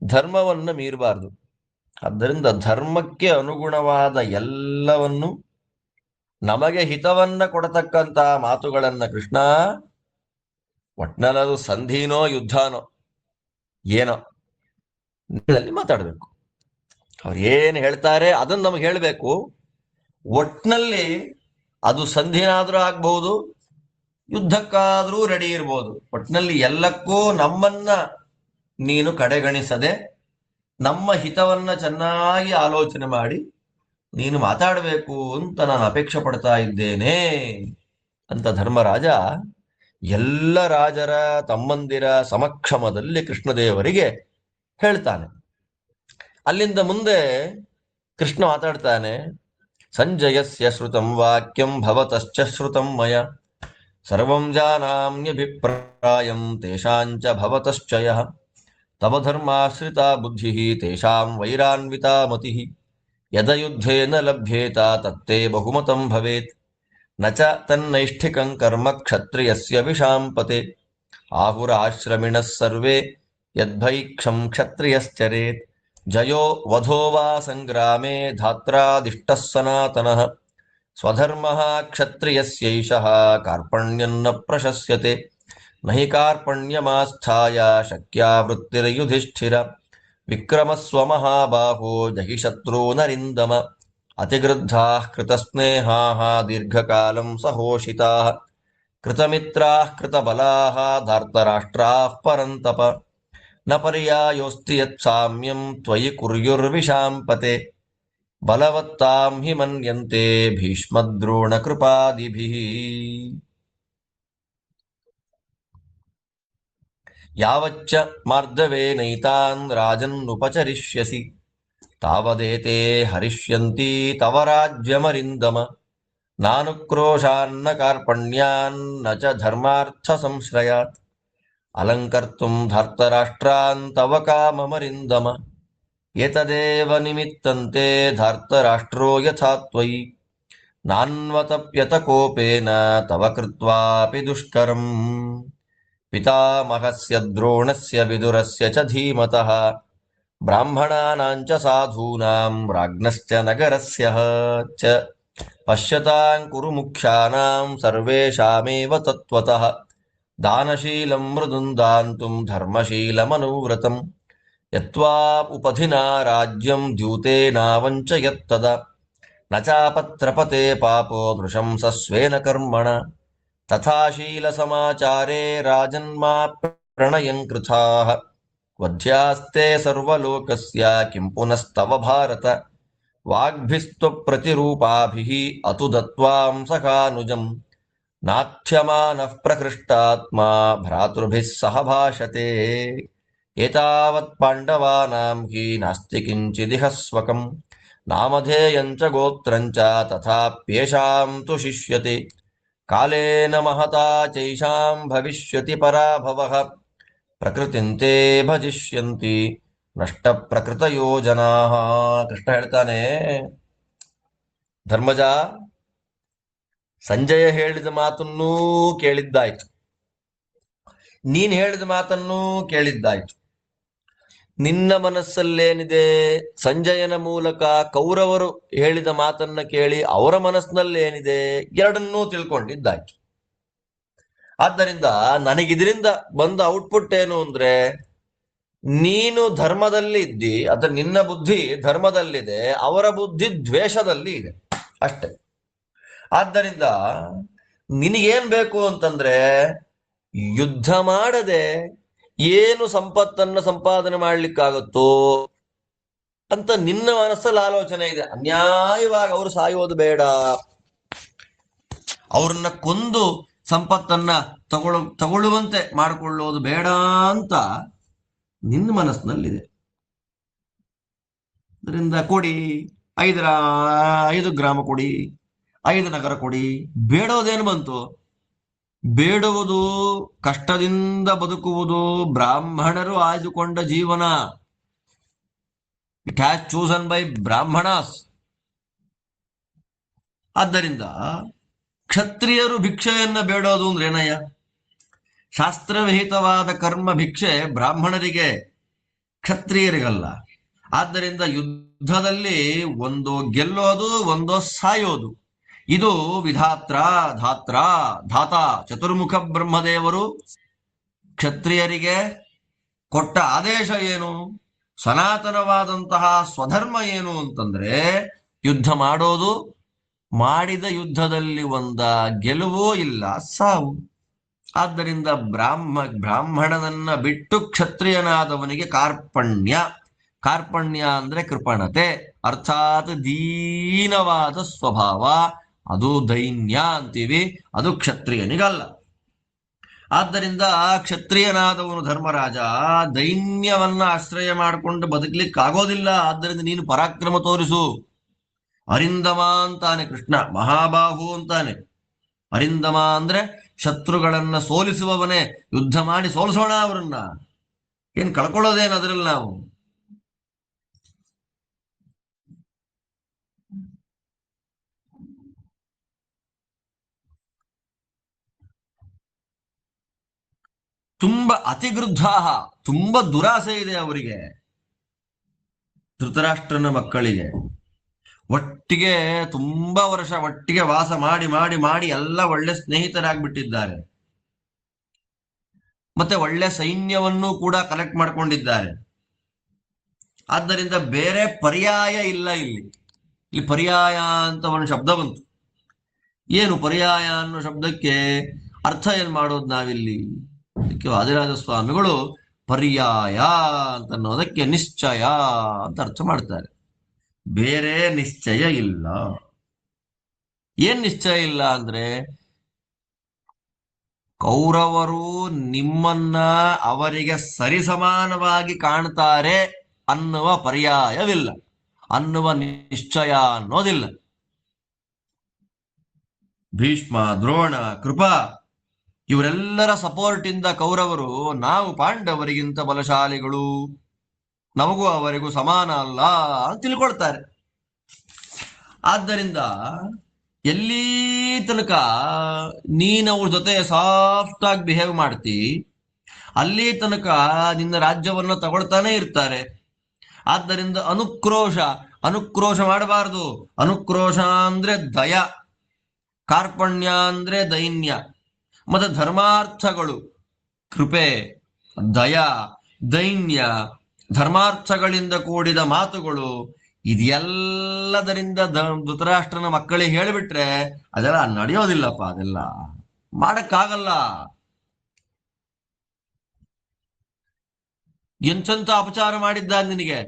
ಧರ್ಮವನ್ನ ಮೀರಬಾರದು. ಆದ್ದರಿಂದ ಧರ್ಮಕ್ಕೆ ಅನುಗುಣವಾದ ಎಲ್ಲವನ್ನು, ನಮಗೆ ಹಿತವನ್ನ ಕೊಡತಕ್ಕಂತ ಮಾತುಗಳನ್ನ ಕೃಷ್ಣ, ಒಟ್ನಲ್ಲದು ಸಂಧಿನೋ ಯುದ್ಧನೋ ಏನೋ ಮಾತಾಡ್ಬೇಕು. ಅವ್ರು ಏನ್ ಹೇಳ್ತಾರೆ ಅದನ್ನ ನಮಗೆ ಹೇಳ್ಬೇಕು. ಒಟ್ನಲ್ಲಿ ಅದು ಸಂಧಿನಾದ್ರೂ ಆಗ್ಬಹುದು, ಯುದ್ಧಕ್ಕಾದ್ರೂ ರೆಡಿ ಇರ್ಬೋದು. ಒಟ್ನಲ್ಲಿ ಎಲ್ಲಕ್ಕೂ ನಮ್ಮನ್ನ ನೀನು ಕಡೆಗಣಿಸದೆ, ನಮ್ಮ ಹಿತವನ್ನ ಚೆನ್ನಾಗಿ ಆಲೋಚನೆ ಮಾಡಿ ನೀನು ಮಾತಾಡಬೇಕು ಅಂತ ನಾನು ಅಪೇಕ್ಷೆ ಪಡ್ತಾ ಇದ್ದೇನೆ ಅಂತ ಧರ್ಮರಾಜ ಎಲ್ಲ ರಾಜರ ತಮ್ಮಂದಿರ ಸಮಕ್ಷಮದಲ್ಲಿ ಕೃಷ್ಣದೇವರಿಗೆ ಹೇಳ್ತಾನೆ. ಅಲ್ಲಿಂದ ಮುಂದೆ ಕೃಷ್ಣ ಮಾತಾಡ್ತಾನೆ. ಸಂಜಯಸ್ಯ ಶ್ರುತಂ ವಾಕ್ಯಂ ಭವತಶ್ಚ ಶ್ರುತಂ ಮಯ, ಸರ್ವಂ ಜಾನಾಮ್ಯಭಿಪ್ರಾಯಂ ತೇಷಾಂಚ ಭವತಶ್ಚ ಯಃ, ತವ ಧರ್ಮಾಶ್ರಿತಾ ಬುದ್ಧಿಃ ತೇಷಾಂ ವೈರಾನ್ವಿತಾ ಮತಿಃ, ಯದಯುದ್ಧೇನ ಲಭ್ಯೇತ ತತ್ತೇ ಬಹುಮತಂ ಭವೇತ್, ನ ಚ ತನ್ನೈಷ್ಠಿಕಂ ಕರ್ಮ ಕ್ಷತ್ರಿಯಸ್ಯ ವಿಷಾಂಪತೆ, ಆಹುರಾಶ್ರಮಿಣಃ ಸರ್ವೇ ಯದ್ಭೈಕ್ಷಂ ಕ್ಷತ್ರಿಯಶ್ಚರೇತ್, ಜಯೋ ವಧೋ ವಾ ಸಂಗ್ರಾಮೇ ಧಾತ್ರಾದಿಷ್ಟಃ ಸನಾತನಃ, ಸ್ವಧರ್ಮಃ ಕ್ಷತ್ರಿಯಸ್ಯೈಷಃ ಕಾರ್ಪಣ್ಯನ್ನ ಪ್ರಶಸ್ಯತೆ, ನಹಿ ಕಾರ್ಪಣ್ಯಮಾಸ್ಥಾಯ ಶಕ್ಯಾ ವೃತ್ತಿರ್ಯುಧಿಷ್ಠಿರ, ವಿಕ್ರಮಸ್ವ ಮಹಾಬಾಹೋ ಜಹಿ ಶತ್ರುನರಿಂದಮ, ಅತಿಗೃದ್ಧಾಃ ಕೃತಸ್ನೇಹಾಃ ದೀರ್ಘಕಾಲಂ ಸಹೋಷಿತಾಃ, ಕೃತಮಿತ್ರಾಃ ಕೃತಬಲಾಃ ಧಾರ್ತರಾಷ್ಟ್ರಾಃ ಪರಂತಪ, ನ ಪರ್ಯಾಯೋಸ್ತಿ ಯತ್ಸಾಮ್ಯಂ ತ್ವಯಿ ಕುರ್ಯುರ್ವಿಷಾಂಪತೆ, ಬಲವತ್ತಾಂ ಹಿ ಮನ್ಯಂತೆ ಭೀಷ್ಮದ್ರೋಣ ಕೃಪಾದಿಭಿಃ. ಯಾವಚ್ಚ ಮಾರ್ದವೇನೈತಾನ್ ರಾಜನ್ನುಪಚರಿಷ್ಯಸಿ, ತಾವದೇತೆ ಹರಿಷ್ಯಂತಿ ತವ ರಾಜ್ಯಮರಿಂದಮ, ನಾನುಕ್ರೋಶಾನ್ನ ಕಾರ್ಪಣ್ಯಾನ್ನ ಚ ಧರ್ಮಾರ್ಥ ಸಂಶ್ರಯಾತ್, ಅಲಂಕರ್ತುಂ ಧಾರ್ತರಾಷ್ಟ್ರಾನ್ ತವ ಕಾಮಮರಿಂದಮ, ಏತದೇವ ನಿಮಿತ್ತಂತೆ ಧಾರ್ತರಾಷ್ಟ್ರೋ ಯಥಾ ತ್ವಯಿ, ನಾನ್ವತಪ್ಯತ ಕೋಪೇನ ತವ ಕೃತ್ವಾಪಿ ದುಷ್ಕರಂ, ಪಿತಾಮಹಸ್ಯ ದ್ರೋಣಸ್ಯ ವಿದುರಸ್ಯ ಚ ಧೀಮತಃ, ಬ್ರಾಹ್ಮಣಾನಾಂ ಚ ಸಾಧೂನಾಂ ರಾಜ್ಞಶ್ಚ ನಗರಸ್ಯ ಚ, ಪಶ್ಯತಾಂ ಕುರು ಮುಖ್ಯಾನಾಂ ಸರ್ವೇಷಾಮೇವ ತತ್ವತಃ, ದಾನಶೀಲಂ ಮೃದುಂ ದಾಂತುಂ ಧರ್ಮಶೀಲಮನುವ್ರತಂ, ಯತ್ವಾ ಉಪಧಿನಾ ರಾಜ್ಯಂ ದ್ಯೂತೇನಾವಂಚಯತ್ತದ ನ ಚಾಪತ್ರಪತೆ ಪಾಪೋ ನೃಶಂಸಸ್ವೇನ ಕರ್ಮಣ ತಥಾ ಶೀಲ ಸಮಾಚಾರೇ ರಾಜನ್ಮಾ ಪ್ರಣಯಂ ಕೃತಾಃ ವಧ್ಯಾಸ್ತೆ ಸರ್ವಲೋಕಸ್ಯ ಕಿಂ ಪುನಸ್ತವ ಭಾರತ ವಾಗ್ಭಿಸ್ತ್ವ ಪ್ರತಿರೂಪಾಭಿಃ ಅತು ದತ್ವಾಂ ಸಖಾನುಜಂ ನಾಥ್ಯಮಾನಃ ಪ್ರಕೃಷ್ಟಾತ್ಮಾ ಭ್ರಾತೃಭಿಃ ಸಹ ಭಾಷತೆ ಏತಾವತ್ ಪಾಂಡವಾನಾಂ ಹಿ ನಾಸ್ತಿ ಕಿಂಚಿದಿಹ ಸ್ವಕಂ ನಾಮಧೇಯಂ ಚ ಗೋತ್ರಂ ಚ ತಥಾಪ್ಯೇಷಾಂ ತು ಶಿಷ್ಯತೆ ಕಾಲೇನ ಮಹತಾ ಚೈಷಾಂ ಭವಿಷ್ಯತಿ ಪರಾಭವಃ ಪ್ರಕೃತಿಂತೆ ಭಜಿಷ್ಯಂತಿ ನಷ್ಟ ಪ್ರಕೃತಯೋ ಜನಾಃ. ಕೃಷ್ಣ ಹೇಳ್ತಾನೆ, ಧರ್ಮಜ, ಸಂಜಯ ಹೇಳಿದ ಮಾತನ್ನೂ ಕೇಳಿದ್ದಾಯ್ತು, ನೀನ್ ಹೇಳಿದ ಮಾತನ್ನೂ ಕೇಳಿದ್ದಾಯ್ತು. ನಿನ್ನ ಮನಸ್ಸಲ್ಲೇನಿದೆ, ಸಂಜಯನ ಮೂಲಕ ಕೌರವರು ಹೇಳಿದ ಮಾತನ್ನ ಕೇಳಿ ಅವರ ಮನಸ್ಸಿನಲ್ಲೇನಿದೆ, ಎರಡನ್ನೂ ತಿಳ್ಕೊಂಡಿದ್ದಾಯ್ತು. ಆದ್ದರಿಂದ ನನಗಿದ್ರಿಂದ ಬಂದ ಔಟ್ಪುಟ್ ಏನು ಅಂದ್ರೆ, ನೀನು ಧರ್ಮದಲ್ಲಿ ಇದ್ದಿ, ಅದ ನಿನ್ನ ಬುದ್ಧಿ ಧರ್ಮದಲ್ಲಿದೆ, ಅವರ ಬುದ್ಧಿ ದ್ವೇಷದಲ್ಲಿ ಇದೆ, ಅಷ್ಟೇ. ಆದ್ದರಿಂದ ನಿನಗೇನ್ ಬೇಕು ಅಂತಂದ್ರೆ, ಯುದ್ಧ ಮಾಡದೆ ಏನು ಸಂಪತ್ತನ್ನ ಸಂಪಾದನೆ ಮಾಡ್ಲಿಕ್ಕಾಗತ್ತೋ ಅಂತ ನಿನ್ನ ಮನಸ್ಸಲ್ಲಿ ಆಲೋಚನೆ ಇದೆ. ಅನ್ಯಾಯವಾಗಿ ಅವರು ಸಾಯೋದು ಬೇಡ, ಅವ್ರನ್ನ ಕೊಂದು ಸಂಪತ್ತನ್ನ ತಗೊಳ್ಳುವಂತೆ ಮಾಡಿಕೊಳ್ಳೋದು ಬೇಡ ಅಂತ ನಿನ್ನ ಮನಸ್ಸಿನಲ್ಲಿದೆ. ಅದರಿಂದ ಕೊಡಿ, 5 ಗ್ರಾಮ ಕೊಡಿ, 5 ನಗರ ಕೊಡಿ, ಬೇಡೋದೇನು ಬಂತು? ಬೇಡುವುದು ಕಷ್ಟದಿಂದ ಬದುಕುವುದು ಬ್ರಾಹ್ಮಣರು ಆಯ್ದುಕೊಂಡ ಜೀವನ. It has chosen by Brahmanas. ಆದ್ದರಿಂದ ಕ್ಷತ್ರಿಯರು ಭಿಕ್ಷೆಯನ್ನ ಬೇಡೋದು ಅಂದ್ರೆ ಏನಯ್ಯ? ಶಾಸ್ತ್ರವಿಹಿತವಾದ ಕರ್ಮ ಭಿಕ್ಷೆ ಬ್ರಾಹ್ಮಣರಿಗೆ, ಕ್ಷತ್ರಿಯರಿಗಲ್ಲ. ಆದ್ದರಿಂದ ಯುದ್ಧದಲ್ಲಿ ಒಂದು ಗೆಲ್ಲೋದು, ಒಂದು ಸಾಯೋದು. ಇದು ವಿಧಾತ್ರ, ಧಾತ್ರ, ಧಾತ ಚತುರ್ಮುಖ ಬ್ರಹ್ಮದೇವರು ಕ್ಷತ್ರಿಯರಿಗೆ ಕೊಟ್ಟ ಆದೇಶ ಏನು? ಸನಾತನವಾದಂತಹ ಸ್ವಧರ್ಮ ಏನು ಅಂತಂದ್ರೆ, ಯುದ್ಧ ಮಾಡೋದು, ಮಾಡಿದ ಯುದ್ಧದಲ್ಲಿ ಒಂದ ಗೆಲುವೋ ಇಲ್ಲ ಸಾವು. ಆದ್ದರಿಂದ ಬ್ರಾಹ್ಮಣನನ್ನ ಬಿಟ್ಟು ಕ್ಷತ್ರಿಯನಾದವನಿಗೆ ಕಾರ್ಪಣ್ಯ. ಕಾರ್ಪಣ್ಯ ಅಂದ್ರೆ ಕೃಪಣತೆ, ಅರ್ಥಾತ್ ದೀನವಾದ ಸ್ವಭಾವ. ಅದು ದೈನ್ಯ ಅಂತೀವಿ, ಅದು ಕ್ಷತ್ರಿಯನಿಗಲ್ಲ. ಆದ್ದರಿಂದ ಕ್ಷತ್ರಿಯನಾದವನು ಧರ್ಮರಾಜ ದೈನ್ಯವನ್ನ ಆಶ್ರಯ ಮಾಡಿಕೊಂಡು ಬದುಕಲಿಕ್ಕಾಗೋದಿಲ್ಲ. ಆದ್ದರಿಂದ ನೀನು ಪರಾಕ್ರಮ ತೋರಿಸು. ಅರಿಂದಮ ಅಂತಾನೆ ಕೃಷ್ಣ, ಮಹಾಬಾಹು ಅಂತಾನೆ. ಅರಿಂದಮ ಅಂದ್ರೆ ಶತ್ರುಗಳನ್ನ ಸೋಲಿಸುವವನೇ. ಯುದ್ಧ ಮಾಡಿ ಸೋಲಿಸೋಣ ಅವರನ್ನ, ಏನ್ ಕಳ್ಕೊಳ್ಳೋದೇನು ಅದರಲ್ಲಿ ನಾವು? ತುಂಬಾ ಅತಿಗೃದ್ಧ, ತುಂಬಾ ದುರಾಸೆ ಇದೆ ಅವರಿಗೆ. ಧೃತರಾಷ್ಟ್ರನ ಮಕ್ಕಳಿಗೆ ಒಟ್ಟಿಗೆ ತುಂಬಾ ವರ್ಷ ಒಟ್ಟಿಗೆ ವಾಸ ಮಾಡಿ ಮಾಡಿ ಮಾಡಿ ಎಲ್ಲ ಒಳ್ಳೆ ಸ್ನೇಹಿತರಾಗ್ಬಿಟ್ಟಿದ್ದಾರೆ. ಮತ್ತೆ ಒಳ್ಳೆ ಸೈನ್ಯವನ್ನೂ ಕೂಡ ಕಲೆಕ್ಟ್ ಮಾಡ್ಕೊಂಡಿದ್ದಾರೆ. ಆದ್ದರಿಂದ ಬೇರೆ ಪರ್ಯಾಯ ಇಲ್ಲ. ಇಲ್ಲಿ ಪರ್ಯಾಯ ಅಂತ ಒಂದು ಶಬ್ದ ಬಂತು. ಏನು ಪರ್ಯಾಯ ಅನ್ನೋ ಶಬ್ದಕ್ಕೆ ಅರ್ಥ ಏನ್ ಮಾಡೋದು ನಾವಿಲ್ಲಿ? ಅದಕ್ಕೆ ವಾದಿರಾಜ ಸ್ವಾಮಿಗಳು ಪರ್ಯಾಯ ಅಂತ ಅನ್ನೋದಕ್ಕೆ ನಿಶ್ಚಯ ಅಂತ ಅರ್ಥ ಮಾಡ್ತಾರೆ. ಬೇರೆ ನಿಶ್ಚಯ ಇಲ್ಲ. ಏನ್ ನಿಶ್ಚಯ ಇಲ್ಲ ಅಂದ್ರೆ, ಕೌರವರು ನಿಮ್ಮನ್ನ ಅವರಿಗೆ ಸರಿಸಮಾನವಾಗಿ ಕಾಣ್ತಾರೆ ಅನ್ನುವ ಪರ್ಯಾಯವಿಲ್ಲ, ಅನ್ನುವ ನಿಶ್ಚಯ ಅನ್ನೋದಿಲ್ಲ. ಭೀಷ್ಮ, ದ್ರೋಣ, ಕೃಪಾ ಇವರೆಲ್ಲರ ಸಪೋರ್ಟ್ ಇಂದ ಕೌರವರು ನಾವು ಪಾಂಡವರಿಗಿಂತ ಬಲಶಾಲಿಗಳು, ನಮಗೂ ಅವರಿಗೂ ಸಮಾನ ಅಲ್ಲ ಅಂತ ತಿಳ್ಕೊಳ್ತಾರೆ. ಆದ್ದರಿಂದ ಎಲ್ಲಿ ತನಕ ನೀನು ಅವ್ರ ಜೊತೆ ಸಾಫ್ಟ್ ಆಗಿ ಬಿಹೇವ್ ಮಾಡ್ತಿ, ಅಲ್ಲಿ ತನಕ ನಿನ್ನ ರಾಜ್ಯವನ್ನ ತಗೊಳ್ತಾನೆ ಇರ್ತಾರೆ. ಆದ್ದರಿಂದ ಅನುಕ್ರೋಶ ಮಾಡಬಾರದು. ಅನುಕ್ರೋಶ ಅಂದ್ರೆ ದಯ, ಕಾರ್ಪಣ್ಯ ಅಂದ್ರೆ ದೈನ್ಯ. ಮತ್ತೆ ಧರ್ಮಾರ್ಥಗಳು ಕೃಪೆ, ದಯ, ದೈನ್ಯ, ಧರ್ಮಾರ್ಥಗಳಿಂದ ಕೂಡಿದ ಮಾತುಗಳು, ಇದೆಲ್ಲದರಿಂದ ಧೃತರಾಷ್ಟ್ರನ ಮಕ್ಕಳಿಗೆ ಹೇಳಿಬಿಟ್ರೆ ಅದೆಲ್ಲ ನಡೆಯೋದಿಲ್ಲಪ್ಪ, ಅದೆಲ್ಲ ಮಾಡಕ್ಕಾಗಲ್ಲ. ಎಂತೆಂತ ಅಪಚಾರ ಮಾಡಿದ್ದಾರೆ ನಿನಗೆ.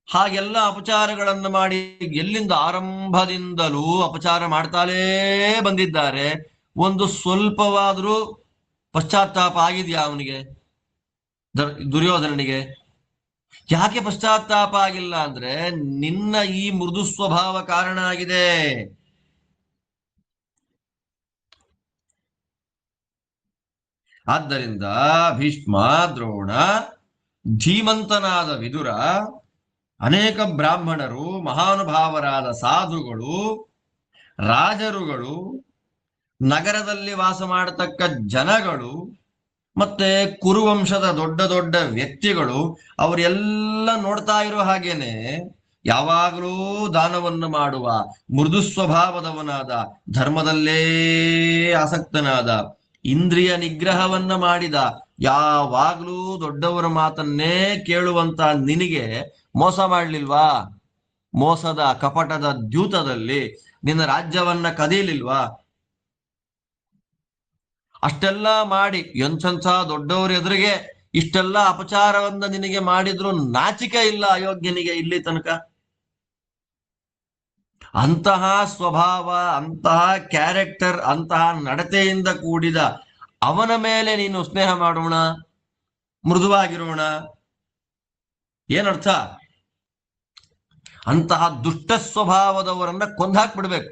ಹಾಗೆಲ್ಲ ಅಪಚಾರಗಳನ್ನು ಮಾಡಿ ಎಲ್ಲಿಂದ ಆರಂಭದಿಂದಲೂ ಅಪಚಾರ ಮಾಡ್ತಾಲೇ ಬಂದಿದ್ದಾರೆ. ಒಂದು ಸ್ವಲ್ಪವಾದ್ರೂ ಪಶ್ಚಾತ್ತಾಪ ಆಗಿದೆಯಾ ಅವನಿಗೆ, ದುರ್ಯೋಧನನಿಗೆ? ಯಾಕೆ ಪಶ್ಚಾತ್ತಾಪ ಆಗಿಲ್ಲ ಅಂದ್ರೆ ನಿನ್ನ ಈ ಮೃದು ಸ್ವಭಾವ ಕಾರಣ ಆಗಿದೆ. ಆದ್ದರಿಂದ ಭೀಷ್ಮ, ದ್ರೋಣ, ಧೀಮಂತನಾದ ವಿದುರ, ಅನೇಕ ಬ್ರಾಹ್ಮಣರು, ಮಹಾನುಭಾವರಾದ ಸಾಧುಗಳು, ರಾಜರುಗಳು, ನಗರದಲ್ಲಿ ವಾಸ ಮಾಡತಕ್ಕ ಜನಗಳು, ಮತ್ತೆ ಕುರುವಂಶದ ದೊಡ್ಡ ದೊಡ್ಡ ವ್ಯಕ್ತಿಗಳು ಅವರೆಲ್ಲ ನೋಡ್ತಾ ಇರೋ ಹಾಗೇನೆ ಯಾವಾಗಲೂ ದಾನವನ್ನು ಮಾಡುವ ಮೃದು ಸ್ವಭಾವದವನಾದ, ಧರ್ಮದಲ್ಲೇ ಆಸಕ್ತನಾದ, ಇಂದ್ರಿಯ ನಿಗ್ರಹವನ್ನ ಮಾಡಿದ, ಯಾವಾಗ್ಲೂ ದೊಡ್ಡವರ ಮಾತನ್ನೇ ಕೇಳುವಂತ ನಿನಗೆ ಮೋಸ ಮಾಡ್ಲಿಲ್ವಾ? ಮೋಸದ ಕಪಟದ ದ್ಯೂತದಲ್ಲಿ ನಿನ್ನ ರಾಜ್ಯವನ್ನ ಕದೀಲಿಲ್ವಾ? ಅಷ್ಟೆಲ್ಲ ಮಾಡಿ ಎಂಥ ದೊಡ್ಡವರ ಎದುರಿಗೆ ಇಷ್ಟೆಲ್ಲ ಅಪಚಾರವನ್ನ ನಿನಗೆ ಮಾಡಿದ್ರು ನಾಚಿಕೆ ಇಲ್ಲ ಅಯೋಗ್ಯನಿಗೆ ಇಲ್ಲಿ ತನಕ? ಅಂತಹ ಸ್ವಭಾವ, ಅಂತಹ ಕ್ಯಾರೆಕ್ಟರ್, ಅಂತಹ ನಡತೆಯಿಂದ ಕೂಡಿದ ಅವನ ಮೇಲೆ ನೀನು ಸ್ನೇಹ ಮಾಡೋಣ, ಮೃದುವಾಗಿರೋಣ, ಏನರ್ಥ? ಅಂತಹ ದುಷ್ಟ ಸ್ವಭಾವದವರನ್ನ ಕೊಂದಾಕ್ಬಿಡ್ಬೇಕು.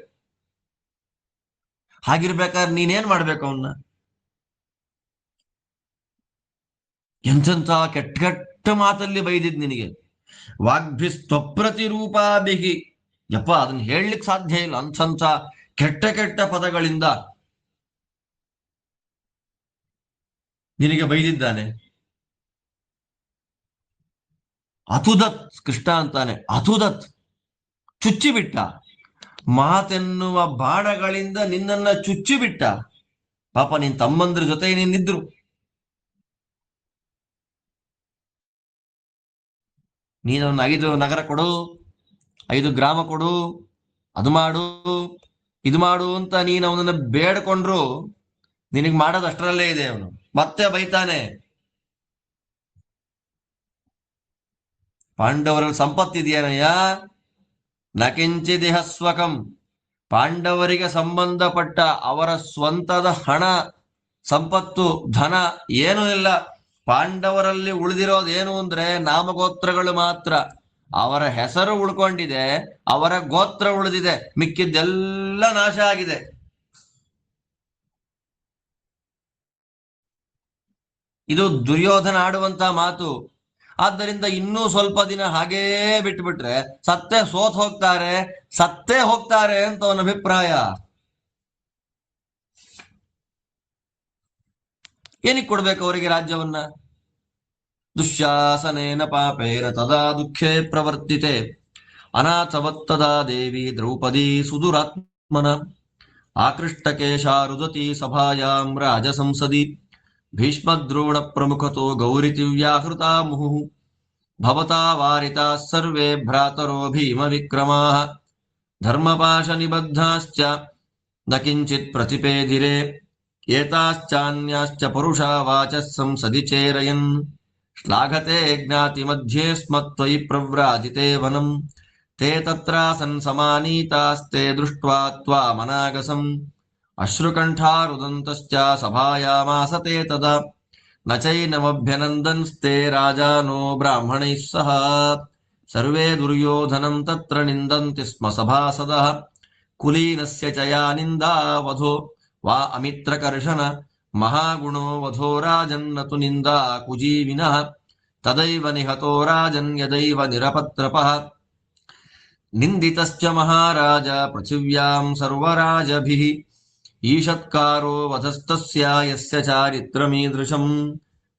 ಹಾಗಿರ್ಬೇಕಾದ್ರೆ ನೀನೇನ್ ಮಾಡ್ಬೇಕು? ಅವನ್ನ ಎಂತೆಂಥ ಕೆಟ್ಟ ಕೆಟ್ಟ ಮಾತಲ್ಲಿ ಬೈದಿದ್ ನಿನಗೆ. ವಾಗ್ಭಿಸ್ತಪ್ರತಿರೂಪಾಭಿಹಿ, ಯಪ್ಪ ಅದನ್ನ ಹೇಳಲಿಕ್ಕೆ ಸಾಧ್ಯ ಇಲ್ಲ. ಅಂಥ ಕೆಟ್ಟ ಕೆಟ್ಟ ಪದಗಳಿಂದ ನಿನಗೆ ಬೈದಿದ್ದಾನೆ. ಅತುದತ್, ಕೃಷ್ಣ ಅಂತಾನೆ, ಅತುದತ್, ಚುಚ್ಚಿಬಿಟ್ಟ. ಮಾತೆನ್ನುವ ಬಾಣಗಳಿಂದ ನಿನ್ನನ್ನ ಚುಚ್ಚಿಬಿಟ್ಟ. ಪಾಪ ನಿನ್ ತಮ್ಮಂದ್ರ ಜೊತೆ ನಿನ್ನಿದ್ರು. ನೀನೊಂದು 5 ನಗರ ಕೊಡು, 5 ಗ್ರಾಮ ಕೊಡು, ಅದು ಮಾಡು, ಇದು ಮಾಡು ಅಂತ ನೀನು ಅವನನ್ನ ಬೇಡ್ಕೊಂಡ್ರು ನಿನಗ್ ಮಾಡೋದು ಅಷ್ಟರಲ್ಲೇ ಇದೆ. ಅವನು ಮತ್ತೆ ಬೈತಾನೆ. ಪಾಂಡವರಲ್ಲಿ ಸಂಪತ್ತಿದೆಯೇನಯ್ಯ? ನಕಿಂಚಿದಿಹ ಸ್ವಕಂ. ಪಾಂಡವರಿಗೆ ಸಂಬಂಧಪಟ್ಟ ಅವರ ಸ್ವಂತದ ಹಣ, ಸಂಪತ್ತು, ಧನ ಏನೂ ಇಲ್ಲ. ಪಾಂಡವರಲ್ಲಿ ಉಳಿದಿರೋದೇನು ಅಂದ್ರೆ ನಾಮಗೋತ್ರಗಳು ಮಾತ್ರ. ಅವರ ಹೆಸರು ಉಳ್ಕೊಂಡಿದೆ, ಅವರ ಗೋತ್ರ ಉಳಿದಿದೆ, ಮಿಕ್ಕಿದ್ದೆಲ್ಲ ನಾಶ ಆಗಿದೆ. ಇದು ದುರ್ಯೋಧನ ಆಡುವಂತ ಮಾತು. ಆದ್ದರಿಂದ ಇನ್ನೂ ಸ್ವಲ್ಪ ದಿನ ಹಾಗೇ ಬಿಟ್ಬಿಟ್ರೆ ಸತ್ತೇ ಹೋಗ್ತಾರೆ ಅಂತ ಅವನ ಅಭಿಪ್ರಾಯ. ಏನಕ್ಕೆ ಕೊಡ್ಬೇಕು ಅವರಿಗೆ ರಾಜ್ಯವನ್ನ? ದುಶ್ಯಾಸನೇನ ಪಾಪೇನ ತದಾ ದುಃಖೇ ಪ್ರವರ್ತಿತೆ, ಅನಾಥವತ್ತದಾ ದೇವಿ ದ್ರೌಪದಿ ಸುದುರಾತ್ಮನ, ಆಕೃಷ್ಟಕೇಶಾ ರುದತಿ ಸಭಾಯಾಂ ರಾಜಸಂಸದಿ, ಭೀಷ್ಮದ್ರೋಣ ಪ್ರಮುಖತೋ ಗೌರಿತಿವ್ಯಾಹೃತಾ ಮುಹುಃ, ಭವತಾ ವಾರಿತಾ ಸರ್ವೇ ಭ್ರಾತರೋ ಭೀಮ ವಿಕ್ರಮಾಃ, ಧರ್ಮಪಾಶ ನಿಬದ್ಧಾಶ್ಚ ನ ಕಿಂಚಿತ್ ಪ್ರತಿಪೇದಿರೆ, ಏತಾಶ್ಚಾನ್ಯಾಶ್ಚ ಪರುಷಾ ವಾಚಃ ಸಂಸದಿ ಚೇರಯನ್, ಶ್ಲಾಘತೆ ಜ್ಞಾತಿ ಮಧ್ಯೆ ಸ್ಮತ್ವಯಿ ಪ್ರವ್ರಾಜಿತೆ ವನಂ, ತೇ ತತ್ರಾಸನ್ ಸಮಾನೀತಾಸ್ತೆ ದೃಷ್ಟ್ವಾ ತ್ವಾಮನಾಗಸಂ, ಅಶ್ರುಕಂಠಾ ರುದಂತಶ್ಚ ಸಭಾಯಾಮಾಸತೆ ತದಾ, ನ ಚೈನಮಭ್ಯನಂದನ್ಸ್ತೆ ರಾಜಾನೋ ಬ್ರಾಹ್ಮಣೈಃ ಸಹ, ಸರ್ವೇ ದುರ್ಯೋಧನಂ ತತ್ರ ನಿಂದಂತಿ ಸ್ಮ ಸಭಾಸದಃ, ಕುಲೀನಸ್ಯ ಚ ಯಾ ನಿಂದಾ ವಧೋ ವಾ ಅಮಿತ್ರಕರ್ಷಣ, ಮಹಾಗುಣೋ ವಧೋ ರಾಜನ್ನ ತು ನಿಂದಾ ಕುಜೀವಿನಃ, ತದೈವ ನಿಹತೋ ರಾಜನ್ ಯದೈವ ನಿರಪತ್ರಪಃ, ನಿಂದಿತಶ್ಚ ಮಹಾರಾಜ ಪೃಥಿವ್ಯಾಂ ಸರ್ವರಾಜಭಿಃ, ಈಷತ್ಕಾರೋ ವಧಸ್ತಸ್ಯ ಯಸ್ಯ ಚಾರಿತ್ರಮೀದೃಶಂ,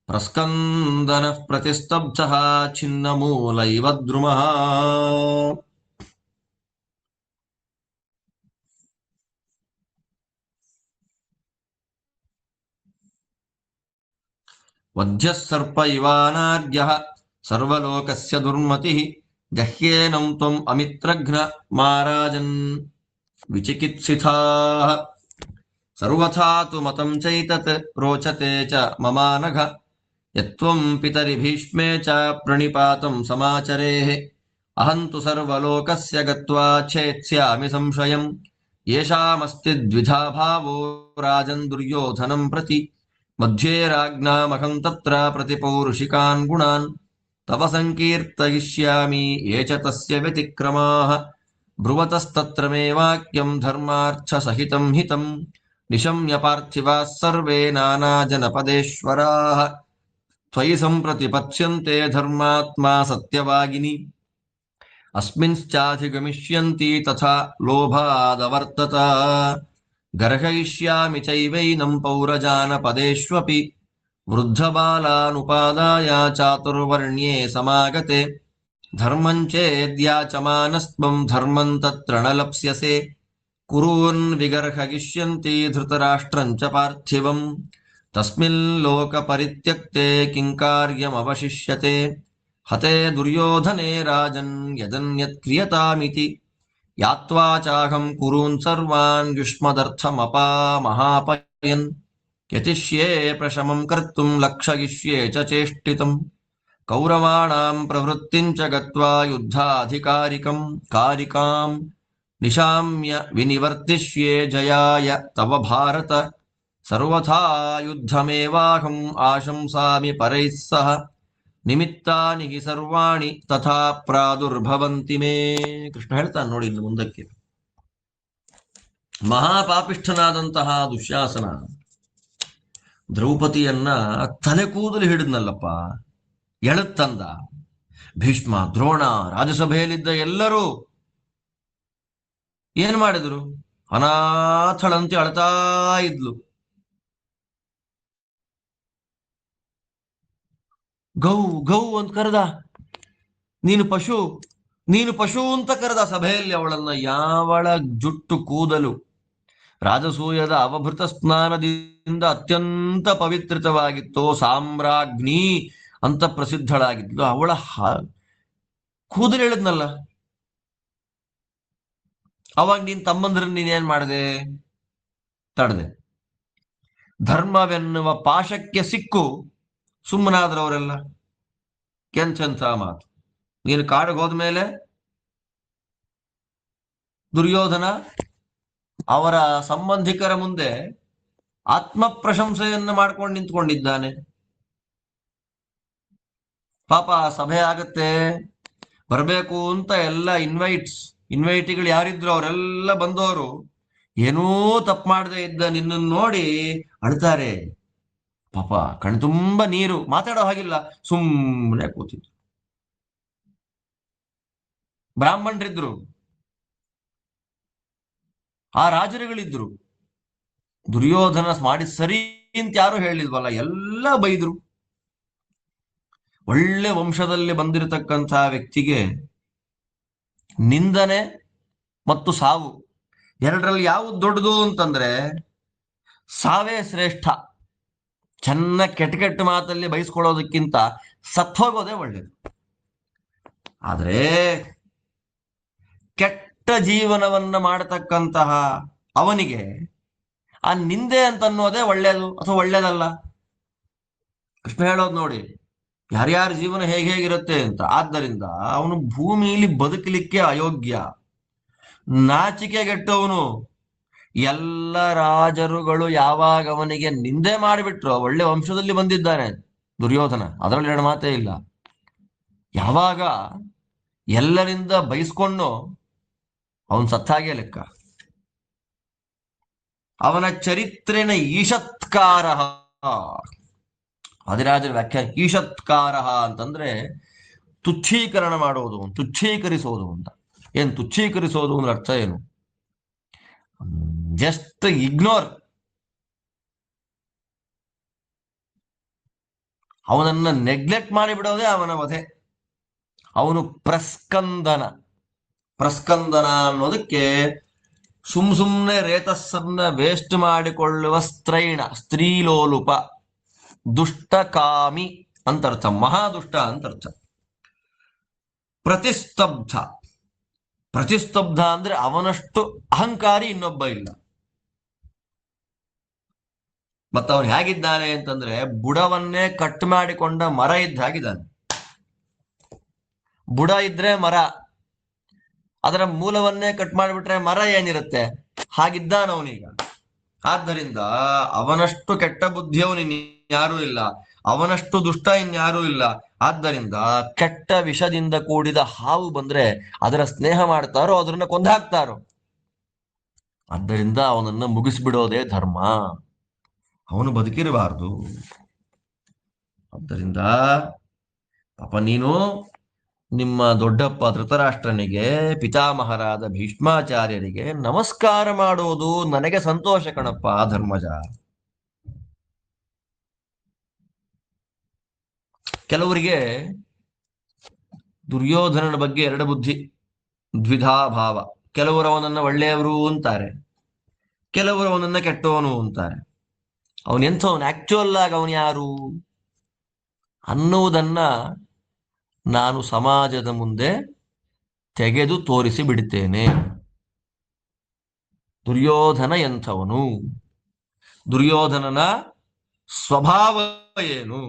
ಪ್ರಸ್ಕಂದನಃ ಪ್ರತಿಸ್ತಬ್ಧಃ ಛಿನ್ನಮೂಲೈವ ದ್ರುಮಃ. ವಧ್ಯಃ ಸರ್ಪ ಇವಾನಾರ್ಯಃ ಸರ್ವಲೋಕಸ್ಯ ದುರ್ಮತಿಃ ಜಹ್ಯೇನಂ ತ್ವಂ ಅಮಿತ್ರಘ್ನ ಮಾರಾಜನ್ ವಿಚಿಕಿತ್ಸಿತಾಃ ಸರ್ವಥಾ ತು ಮತಂ ಚೈತತ್ ರೋಚತೆ ಚ ಮಮಾನಘ ಯತ್ವಂ ಪಿತರಿ ಭೀಷ್ಮೇ ಚ ಪ್ರಣಿಪಾತಂ ಸಮಾಚರೇಃ ಅಹಂ ತು ಸರ್ವಲೋಕಸ್ಯ ಗತ್ವಾ ಛೇತ್ಸ್ಯಾಮಿ ಸಂಶಯಂ ಯೇಷಾಮಸ್ತಿ ದ್ವಿಧಾ ಭಾವೋ ರಾಜನ್ ದುರ್ಯೋಧನಂ ಪ್ರತಿ ಮಧ್ಯೆ ರಾಜ್ಞಾಮಹಂ ತತ್ರ ಪ್ರತಿಪೌರುಷಿಕಾನ್ ಗುಣಾನ್ ತವ ಸಂಕೀರ್ತಯಿಷ್ಯಾಮಿ ಯೇ ಚ ತಸ್ಯ ವ್ಯತಿಕ್ರಮಾಃ ಬ್ರುವತಸ್ತತ್ರ ಮೇ ವಾಕ್ಯಂ ಧರ್ಮಾರ್ಥ ಸಹಿತಂ ಹಿತಂ ನಿಶಮ್ಯ ಪಾರ್ಥಿವಾಃ ಸರ್ವೇ ನಾನಾ ಜನಪದೇಶ್ವರಾಃ ತ್ವಯಿ ಸಂಪ್ರತಿಪತ್ಸ್ಯಂತೆ ಧರ್ಮಾತ್ಮಾ ಸತ್ಯವಾಗಿನಿ ಅಸ್ಮಿನ್ಶ್ಚಾಧಿಗಮಿಷ್ಯಂತಿ ತಥಾ ಲೋಭಾದವರ್ತತ ಗರ್ಹಯಿಷ್ಯಾಮಿ ಚೈವೈನಂ ಪೌರಜಾನಪದೇಷ್ವಪಿ ವೃದ್ಧಬಾಲಾನುಪಾದಾಯ ಚಾತುರ್ವರ್ಣ್ಯೇ ಸಮಾಗತೆ ಧರ್ಮಂ ಚೇದ್ಯಾಚಮಾನಸ್ತ್ವಂ ಧರ್ಮಂ ತತ್ರ ನ ಲಪ್ಸ್ಯಸೆ ಕುರೂನ್ ವಿಗರ್ಹಯಿಷ್ಯಂತಿ ಧೃತರಾಷ್ಟ್ರಂ ಚ ಪಾರ್ಥಿವಂ ತಸ್ಮಿನ್ ಲೋಕ ಪರಿತ್ಯಕ್ತೆ ಕಿಂ ಕಾರ್ಯಮವಶಿಷ್ಯತೆ ಹತೆ ದುರ್ಯೋಧನೆ ರಾಜನ್ ಯದನ್ಯತ್ ಕ್ರಿಯತಾಮಿತಿ ಯಾತ್ವಾ ಚಾಹಂ ಕುರೂನ್ ಸರ್ವಾನ್ ಯುಷ್ಮದರ್ಥಮಪಾಮಹಾಪಯನ್ ಯತಿಷ್ಯೇ ಪ್ರಶಮಂ ಕರ್ತುಂ ಲಕ್ಷಯಿಷ್ಯೇ ಚ ಚೇಷ್ಟಿತಂ ಕೌರವಾಣಾಂ ಪ್ರವೃತ್ತಿಂಚ ಗತ್ವಾ ಯುದ್ಧಾಧಿಕಾರಿಕಂ ಕಾರಿಕಾಂ ನಿಶಾಮ್ಯ ವಿನಿವರ್ತಿಷ್ಯೇ ಜಯಾಯ ತವ ಭಾರತ ಸರ್ವಥಾ ಯುದ್ಧಮೇವಾಹಂ ಆಶಂಸಾಮಿ ಪರೈಃ ಸಹ ನಿಮಿತ್ತಾನಿ ಹಿ ಸರ್ವಾಣಿ ತಥಾ ಪ್ರಾದುರ್ಭವಂತಿ ಮೇ. ಕೃಷ್ಣ ಹೇಳ್ತಾನೆ ನೋಡಿ ಇನ್ನು ಮುಂದಕ್ಕೆ. ಮಹಾಪಾಪಿಷ್ಠನಾದಂತಹ ದುಶ್ಯಾಸನ ದ್ರೌಪದಿಯನ್ನ ತಲೆ ಕೂದಲು ಹಿಡಿದ್ನಲ್ಲಪ್ಪ, ಎಳತ್ತಂದ. ಭೀಷ್ಮ, ದ್ರೋಣ, ರಾಜಸಭೆಯಲ್ಲಿದ್ದ ಎಲ್ಲರೂ ಏನ್ ಮಾಡಿದ್ರು? ಅನಾಥಳಂತೆ ಅಳ್ತಾ ಇದ್ಲು. ಗೌ ಗೌ ಅಂತ ಕರೆದ. ನೀನು ಪಶು, ನೀನು ಪಶು ಅಂತ ಕರೆದ ಸಭೆಯಲ್ಲಿ ಅವಳನ್ನ. ಯಾವಳ ಜುಟ್ಟು ಕೂದಲು ರಾಜಸೂಯದ ಅವಭೃತ ಸ್ನಾನದಿಂದ ಅತ್ಯಂತ ಪವಿತ್ರಿತವಾಗಿತ್ತೋ, ಸಾಮ್ರಾಜ್ಞಿ ಅಂತ ಪ್ರಸಿದ್ಧಳಾಗಿದ್ಲು, ಅವಳ ಕೂದಲು ಹೇಳಿದ್ನಲ್ಲ. ಅವಾಗ ನೀನ್ ತಮ್ಮಂದ್ರನ್ನ ನೀನೇನ್ ಮಾಡಿದೆ? ತಡೆದೆ. ಧರ್ಮವೆನ್ನುವ ಪಾಶಕ್ಕೆ ಸಿಕ್ಕು ಸುಮ್ಮನಾದ್ರವರೆಲ್ಲ. ಕೆಂಚಂತ ಮಾತು. ನೀನು ಕಾಡಿಗೆ ಹೋದ್ಮೇಲೆ ದುರ್ಯೋಧನ ಅವರ ಸಂಬಂಧಿಕರ ಮುಂದೆ ಆತ್ಮ ಪ್ರಶಂಸೆಯನ್ನು ಮಾಡ್ಕೊಂಡು ನಿಂತ್ಕೊಂಡಿದ್ದಾನೆ. ಪಾಪ ಸಭೆ ಆಗತ್ತೆ, ಬರಬೇಕು ಅಂತ ಎಲ್ಲ ಇನ್ವೈಟಿಗಳು ಯಾರಿದ್ರು ಅವರೆಲ್ಲ ಬಂದವರು ಏನೂ ತಪ್ಪು ಮಾಡದೆ ಇದ್ದ ನಿನ್ನನ್ನು ನೋಡಿ ಅಳ್ತಾರೆ. ಪಾಪ ಕಣ್ತುಂಬ ನೀರು, ಮಾತಾಡೋ ಹಾಗಿಲ್ಲ, ಸುಮ್ಮನೆ ಕೂತಿದ್ರು. ಬ್ರಾಹ್ಮಣರಿದ್ರು, ಆ ರಾಜರುಗಳಿದ್ರು. ದುರ್ಯೋಧನ ಮಾಡಿ ಸರಿ ಅಂತ ಯಾರು ಹೇಳಿಲ್ವಲ್ಲ, ಎಲ್ಲ ಬೈದ್ರು. ಒಳ್ಳೆ ವಂಶದಲ್ಲಿ ಬಂದಿರತಕ್ಕಂಥ ವ್ಯಕ್ತಿಗೆ ನಿಂದನೆ ಮತ್ತು ಸಾವು, ಎರಡರಲ್ಲಿ ಯಾವುದು ದೊಡ್ಡದು ಅಂತಂದ್ರೆ ಸಾವೇ ಶ್ರೇಷ್ಠ. ಚೆನ್ನಾಗಿ ಕೆಟ್ಟ ಮಾತಲ್ಲಿ ಬಯಸ್ಕೊಳ್ಳೋದಕ್ಕಿಂತ ಸತ್ತೋಗೋದೇ ಒಳ್ಳೇದು. ಆದ್ರೆ ಕೆಟ್ಟ ಜೀವನವನ್ನ ಮಾಡತಕ್ಕಂತಹ ಅವನಿಗೆ ಆ ನಿಂದೆ ಅಂತ ಅನ್ನೋದೇ ಒಳ್ಳೇದು ಅಥವಾ ಒಳ್ಳೇದಲ್ಲ. ಕೃಷ್ಣ ಹೇಳೋದು ನೋಡಿ, ಯಾರ್ಯಾರ ಜೀವನ ಹೇಗಿರುತ್ತೆ ಅಂತ. ಆದ್ದರಿಂದ ಅವನು ಭೂಮಿಯಲ್ಲಿ ಬದುಕಲಿಕ್ಕೆ ಅಯೋಗ್ಯ, ನಾಚಿಕೆಗೆಟ್ಟವನು. ಎಲ್ಲ ರಾಜರುಗಳು ಯಾವಾಗ ಅವನಿಗೆ ನಿಂದೆ ಮಾಡಿಬಿಟ್ರು, ಒಳ್ಳೆ ವಂಶದಲ್ಲಿ ಬಂದಿದ್ದಾನೆ ದುರ್ಯೋಧನ, ಅದರಲ್ಲಿ ಎರಡು ಮಾತೇ ಇಲ್ಲ. ಯಾವಾಗ ಎಲ್ಲರಿಂದ ಬಯಸ್ಕೊಂಡು ಅವನ್ ಸತ್ತಾಗೆ ಲೆಕ್ಕ. ಅವನ ಚರಿತ್ರೆನ ಈಷತ್ಕಾರ, ಆದಿರಾಜರ ವ್ಯಾಖ್ಯಾನ ಈಷತ್ಕಾರ ಅಂತಂದ್ರೆ ತುಚ್ಛೀಕರಣ ಮಾಡುವುದು, ತುಚ್ಛೀಕರಿಸೋದು ಅಂತ. ಏನ್ ತುಚ್ಛೀಕರಿಸೋದು ಅಂದ್ರೆ ಅರ್ಥ ಏನು? Just ignore. ಅವನನ್ನ ನೆಗ್ಲೆಕ್ಟ್ ಮಾಡಿಬಿಡೋದೇ ಅವನ ವಧೆ. ಅವನು ಪ್ರಸ್ಕಂದನ ಅನ್ನೋದಕ್ಕೆ ಸುಮ್ನೆ ರೇತಸ್ಸನ್ನ ವೇಸ್ಟ್ ಮಾಡಿಕೊಳ್ಳುವ ಸ್ತ್ರೀಲೋಲುಪ, ದುಷ್ಟಕಾಮಿ ಅಂತರ್ಥ, ಮಹಾದುಷ್ಟ ಅಂತರ್ಥ. ಪ್ರತಿಸ್ತಬ್ಧ. ಪ್ರತಿಸ್ತಬ್ಧ ಅಂದ್ರೆ ಅವನಷ್ಟು ಅಹಂಕಾರಿ ಇನ್ನೊಬ್ಬ ಇಲ್ಲ. ಮತ್ತ ಅವನು ಹೇಗಿದ್ದಾನೆ ಅಂತಂದ್ರೆ ಬುಡವನ್ನೇ ಕಟ್ ಮಾಡಿಕೊಂಡ ಮರ ಇದ್ದ ಹಾಗಿದ್ದಾನೆ. ಬುಡ ಇದ್ರೆ ಮರ, ಅದರ ಮೂಲವನ್ನೇ ಕಟ್ ಮಾಡಿಬಿಟ್ರೆ ಮರ ಏನಿರುತ್ತೆ, ಹಾಗಿದ್ದಾನವನೀಗ. ಆದ್ದರಿಂದ ಅವನಷ್ಟು ಕೆಟ್ಟ ಬುದ್ಧಿಯವನು ಇನ್ಯಾರೂ ಇಲ್ಲ, ಅವನಷ್ಟು ದುಷ್ಟ ಇನ್ಯಾರೂ ಇಲ್ಲ. ಆದ್ದರಿಂದ ಕೆಟ್ಟ ವಿಷದಿಂದ ಕೂಡಿದ ಹಾವು ಬಂದ್ರೆ ಅದರ ಸ್ನೇಹ ಮಾಡ್ತಾರೋ ಅದನ್ನ ಕೊಂದಾಕ್ತಾರೋ. ಆದ್ದರಿಂದ ಅವನನ್ನ ಮುಗಿಸ್ಬಿಡೋದೇ ಧರ್ಮ, ಅವನು ಬದುಕಿರಬಾರದು. ಆದ್ದರಿಂದ ಪಾಪ ನೀನು ನಿಮ್ಮ ದೊಡ್ಡಪ್ಪ ಧೃತರಾಷ್ಟ್ರನಿಗೆ, ಪಿತಾಮಹರಾದ ಭೀಷ್ಮಾಚಾರ್ಯರಿಗೆ ನಮಸ್ಕಾರ ಮಾಡೋದು ನನಗೆ ಸಂತೋಷ ಕಣಪ್ಪ ಧರ್ಮಜ. ಕೆಲವರಿಗೆ ದುರ್ಯೋಧನನ ಬಗ್ಗೆ ಎರಡು ಬುದ್ಧಿ, ದ್ವಿಧಾ ಭಾವ. ಕೆಲವರು ಅವನನ್ನ ಒಳ್ಳೆಯವರು ಅಂತಾರೆ, ಕೆಲವರು ಅವನನ್ನ ಕೆಟ್ಟವನು ಅಂತಾರೆ. ಅವನೆಂಥವನು, ಆಕ್ಚುಯಲ್ ಆಗಿ ಅವನು ಯಾರು ಅನ್ನುವುದನ್ನ ನಾನು ಸಮಾಜದ ಮುಂದೆ ತೆಗೆದು ತೋರಿಸಿ ಬಿಡುತ್ತೇನೆ. ದುರ್ಯೋಧನ ಎಂಥವನು, ದುರ್ಯೋಧನನ ಸ್ವಭಾವ ಏನು,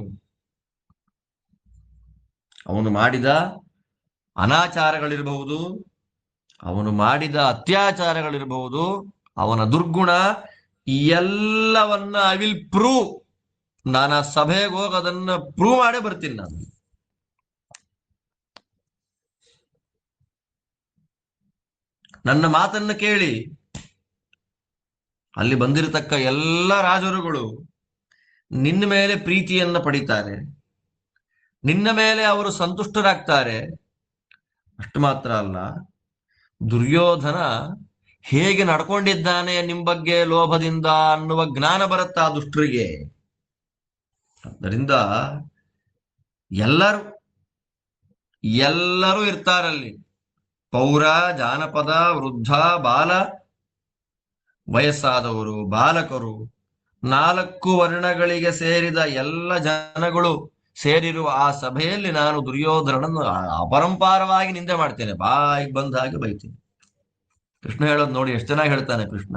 ಅವನು ಮಾಡಿದ ಅನಾಚಾರಗಳಿರಬಹುದು, ಅವನು ಮಾಡಿದ ಅತ್ಯಾಚಾರಗಳಿರಬಹುದು, ಅವನ ದುರ್ಗುಣ, ಎಲ್ಲವನ್ನ ಐ ವಿಲ್ ಪ್ರೂವ್. ನಾನು ಆ ಸಭೆಗೆ ಹೋಗಿ ಅದನ್ನ ಪ್ರೂವ್ ಮಾಡೇ ಬರ್ತೀನಿ. ನಾನು ನನ್ನ ಮಾತನ್ನು ಕೇಳಿ ಅಲ್ಲಿ ಬಂದಿರತಕ್ಕ ಎಲ್ಲ ರಾಜರುಗಳು ನಿನ್ನ ಮೇಲೆ ಪ್ರೀತಿಯನ್ನ ಪಡಿತಾರೆ, ನಿನ್ನ ಮೇಲೆ ಅವರು ಸಂತುಷ್ಟರಾಗ್ತಾರೆ. ಅಷ್ಟು ಮಾತ್ರ ಅಲ್ಲ, ದುರ್ಯೋಧನ ಹೇಗೆ ನಡ್ಕೊಂಡಿದ್ದಾನೆ ನಿಮ್ ಬಗ್ಗೆ ಲೋಭದಿಂದ ಅನ್ನುವ ಜ್ಞಾನ ಬರುತ್ತಾ ದುಷ್ಟರಿಗೆ. ಆದ್ದರಿಂದ ಎಲ್ಲರೂ ಇರ್ತಾರಲ್ಲಿ, ಪೌರ, ಜಾನಪದ, ವೃದ್ಧ, ಬಾಲ, ವಯಸ್ಸಾದವರು, ಬಾಲಕರು, 4 ವರ್ಣಗಳಿಗೆ ಸೇರಿದ ಎಲ್ಲ ಜನಗಳು ಸೇರಿರುವ ಆ ಸಭೆಯಲ್ಲಿ ನಾನು ದುರ್ಯೋಧನನನ್ನು ಅಪರಂಪಾರವಾಗಿ ನಿಂದೆ ಮಾಡ್ತೇನೆ, ಬಾಯಿಗೆ ಬಂದ ಹಾಗೆ ಬೈತೀನಿ. ಕೃಷ್ಣ ಹೇಳೋದು ನೋಡಿ ಎಷ್ಟು ಚೆನ್ನಾಗಿ ಹೇಳ್ತಾನೆ ಕೃಷ್ಣ.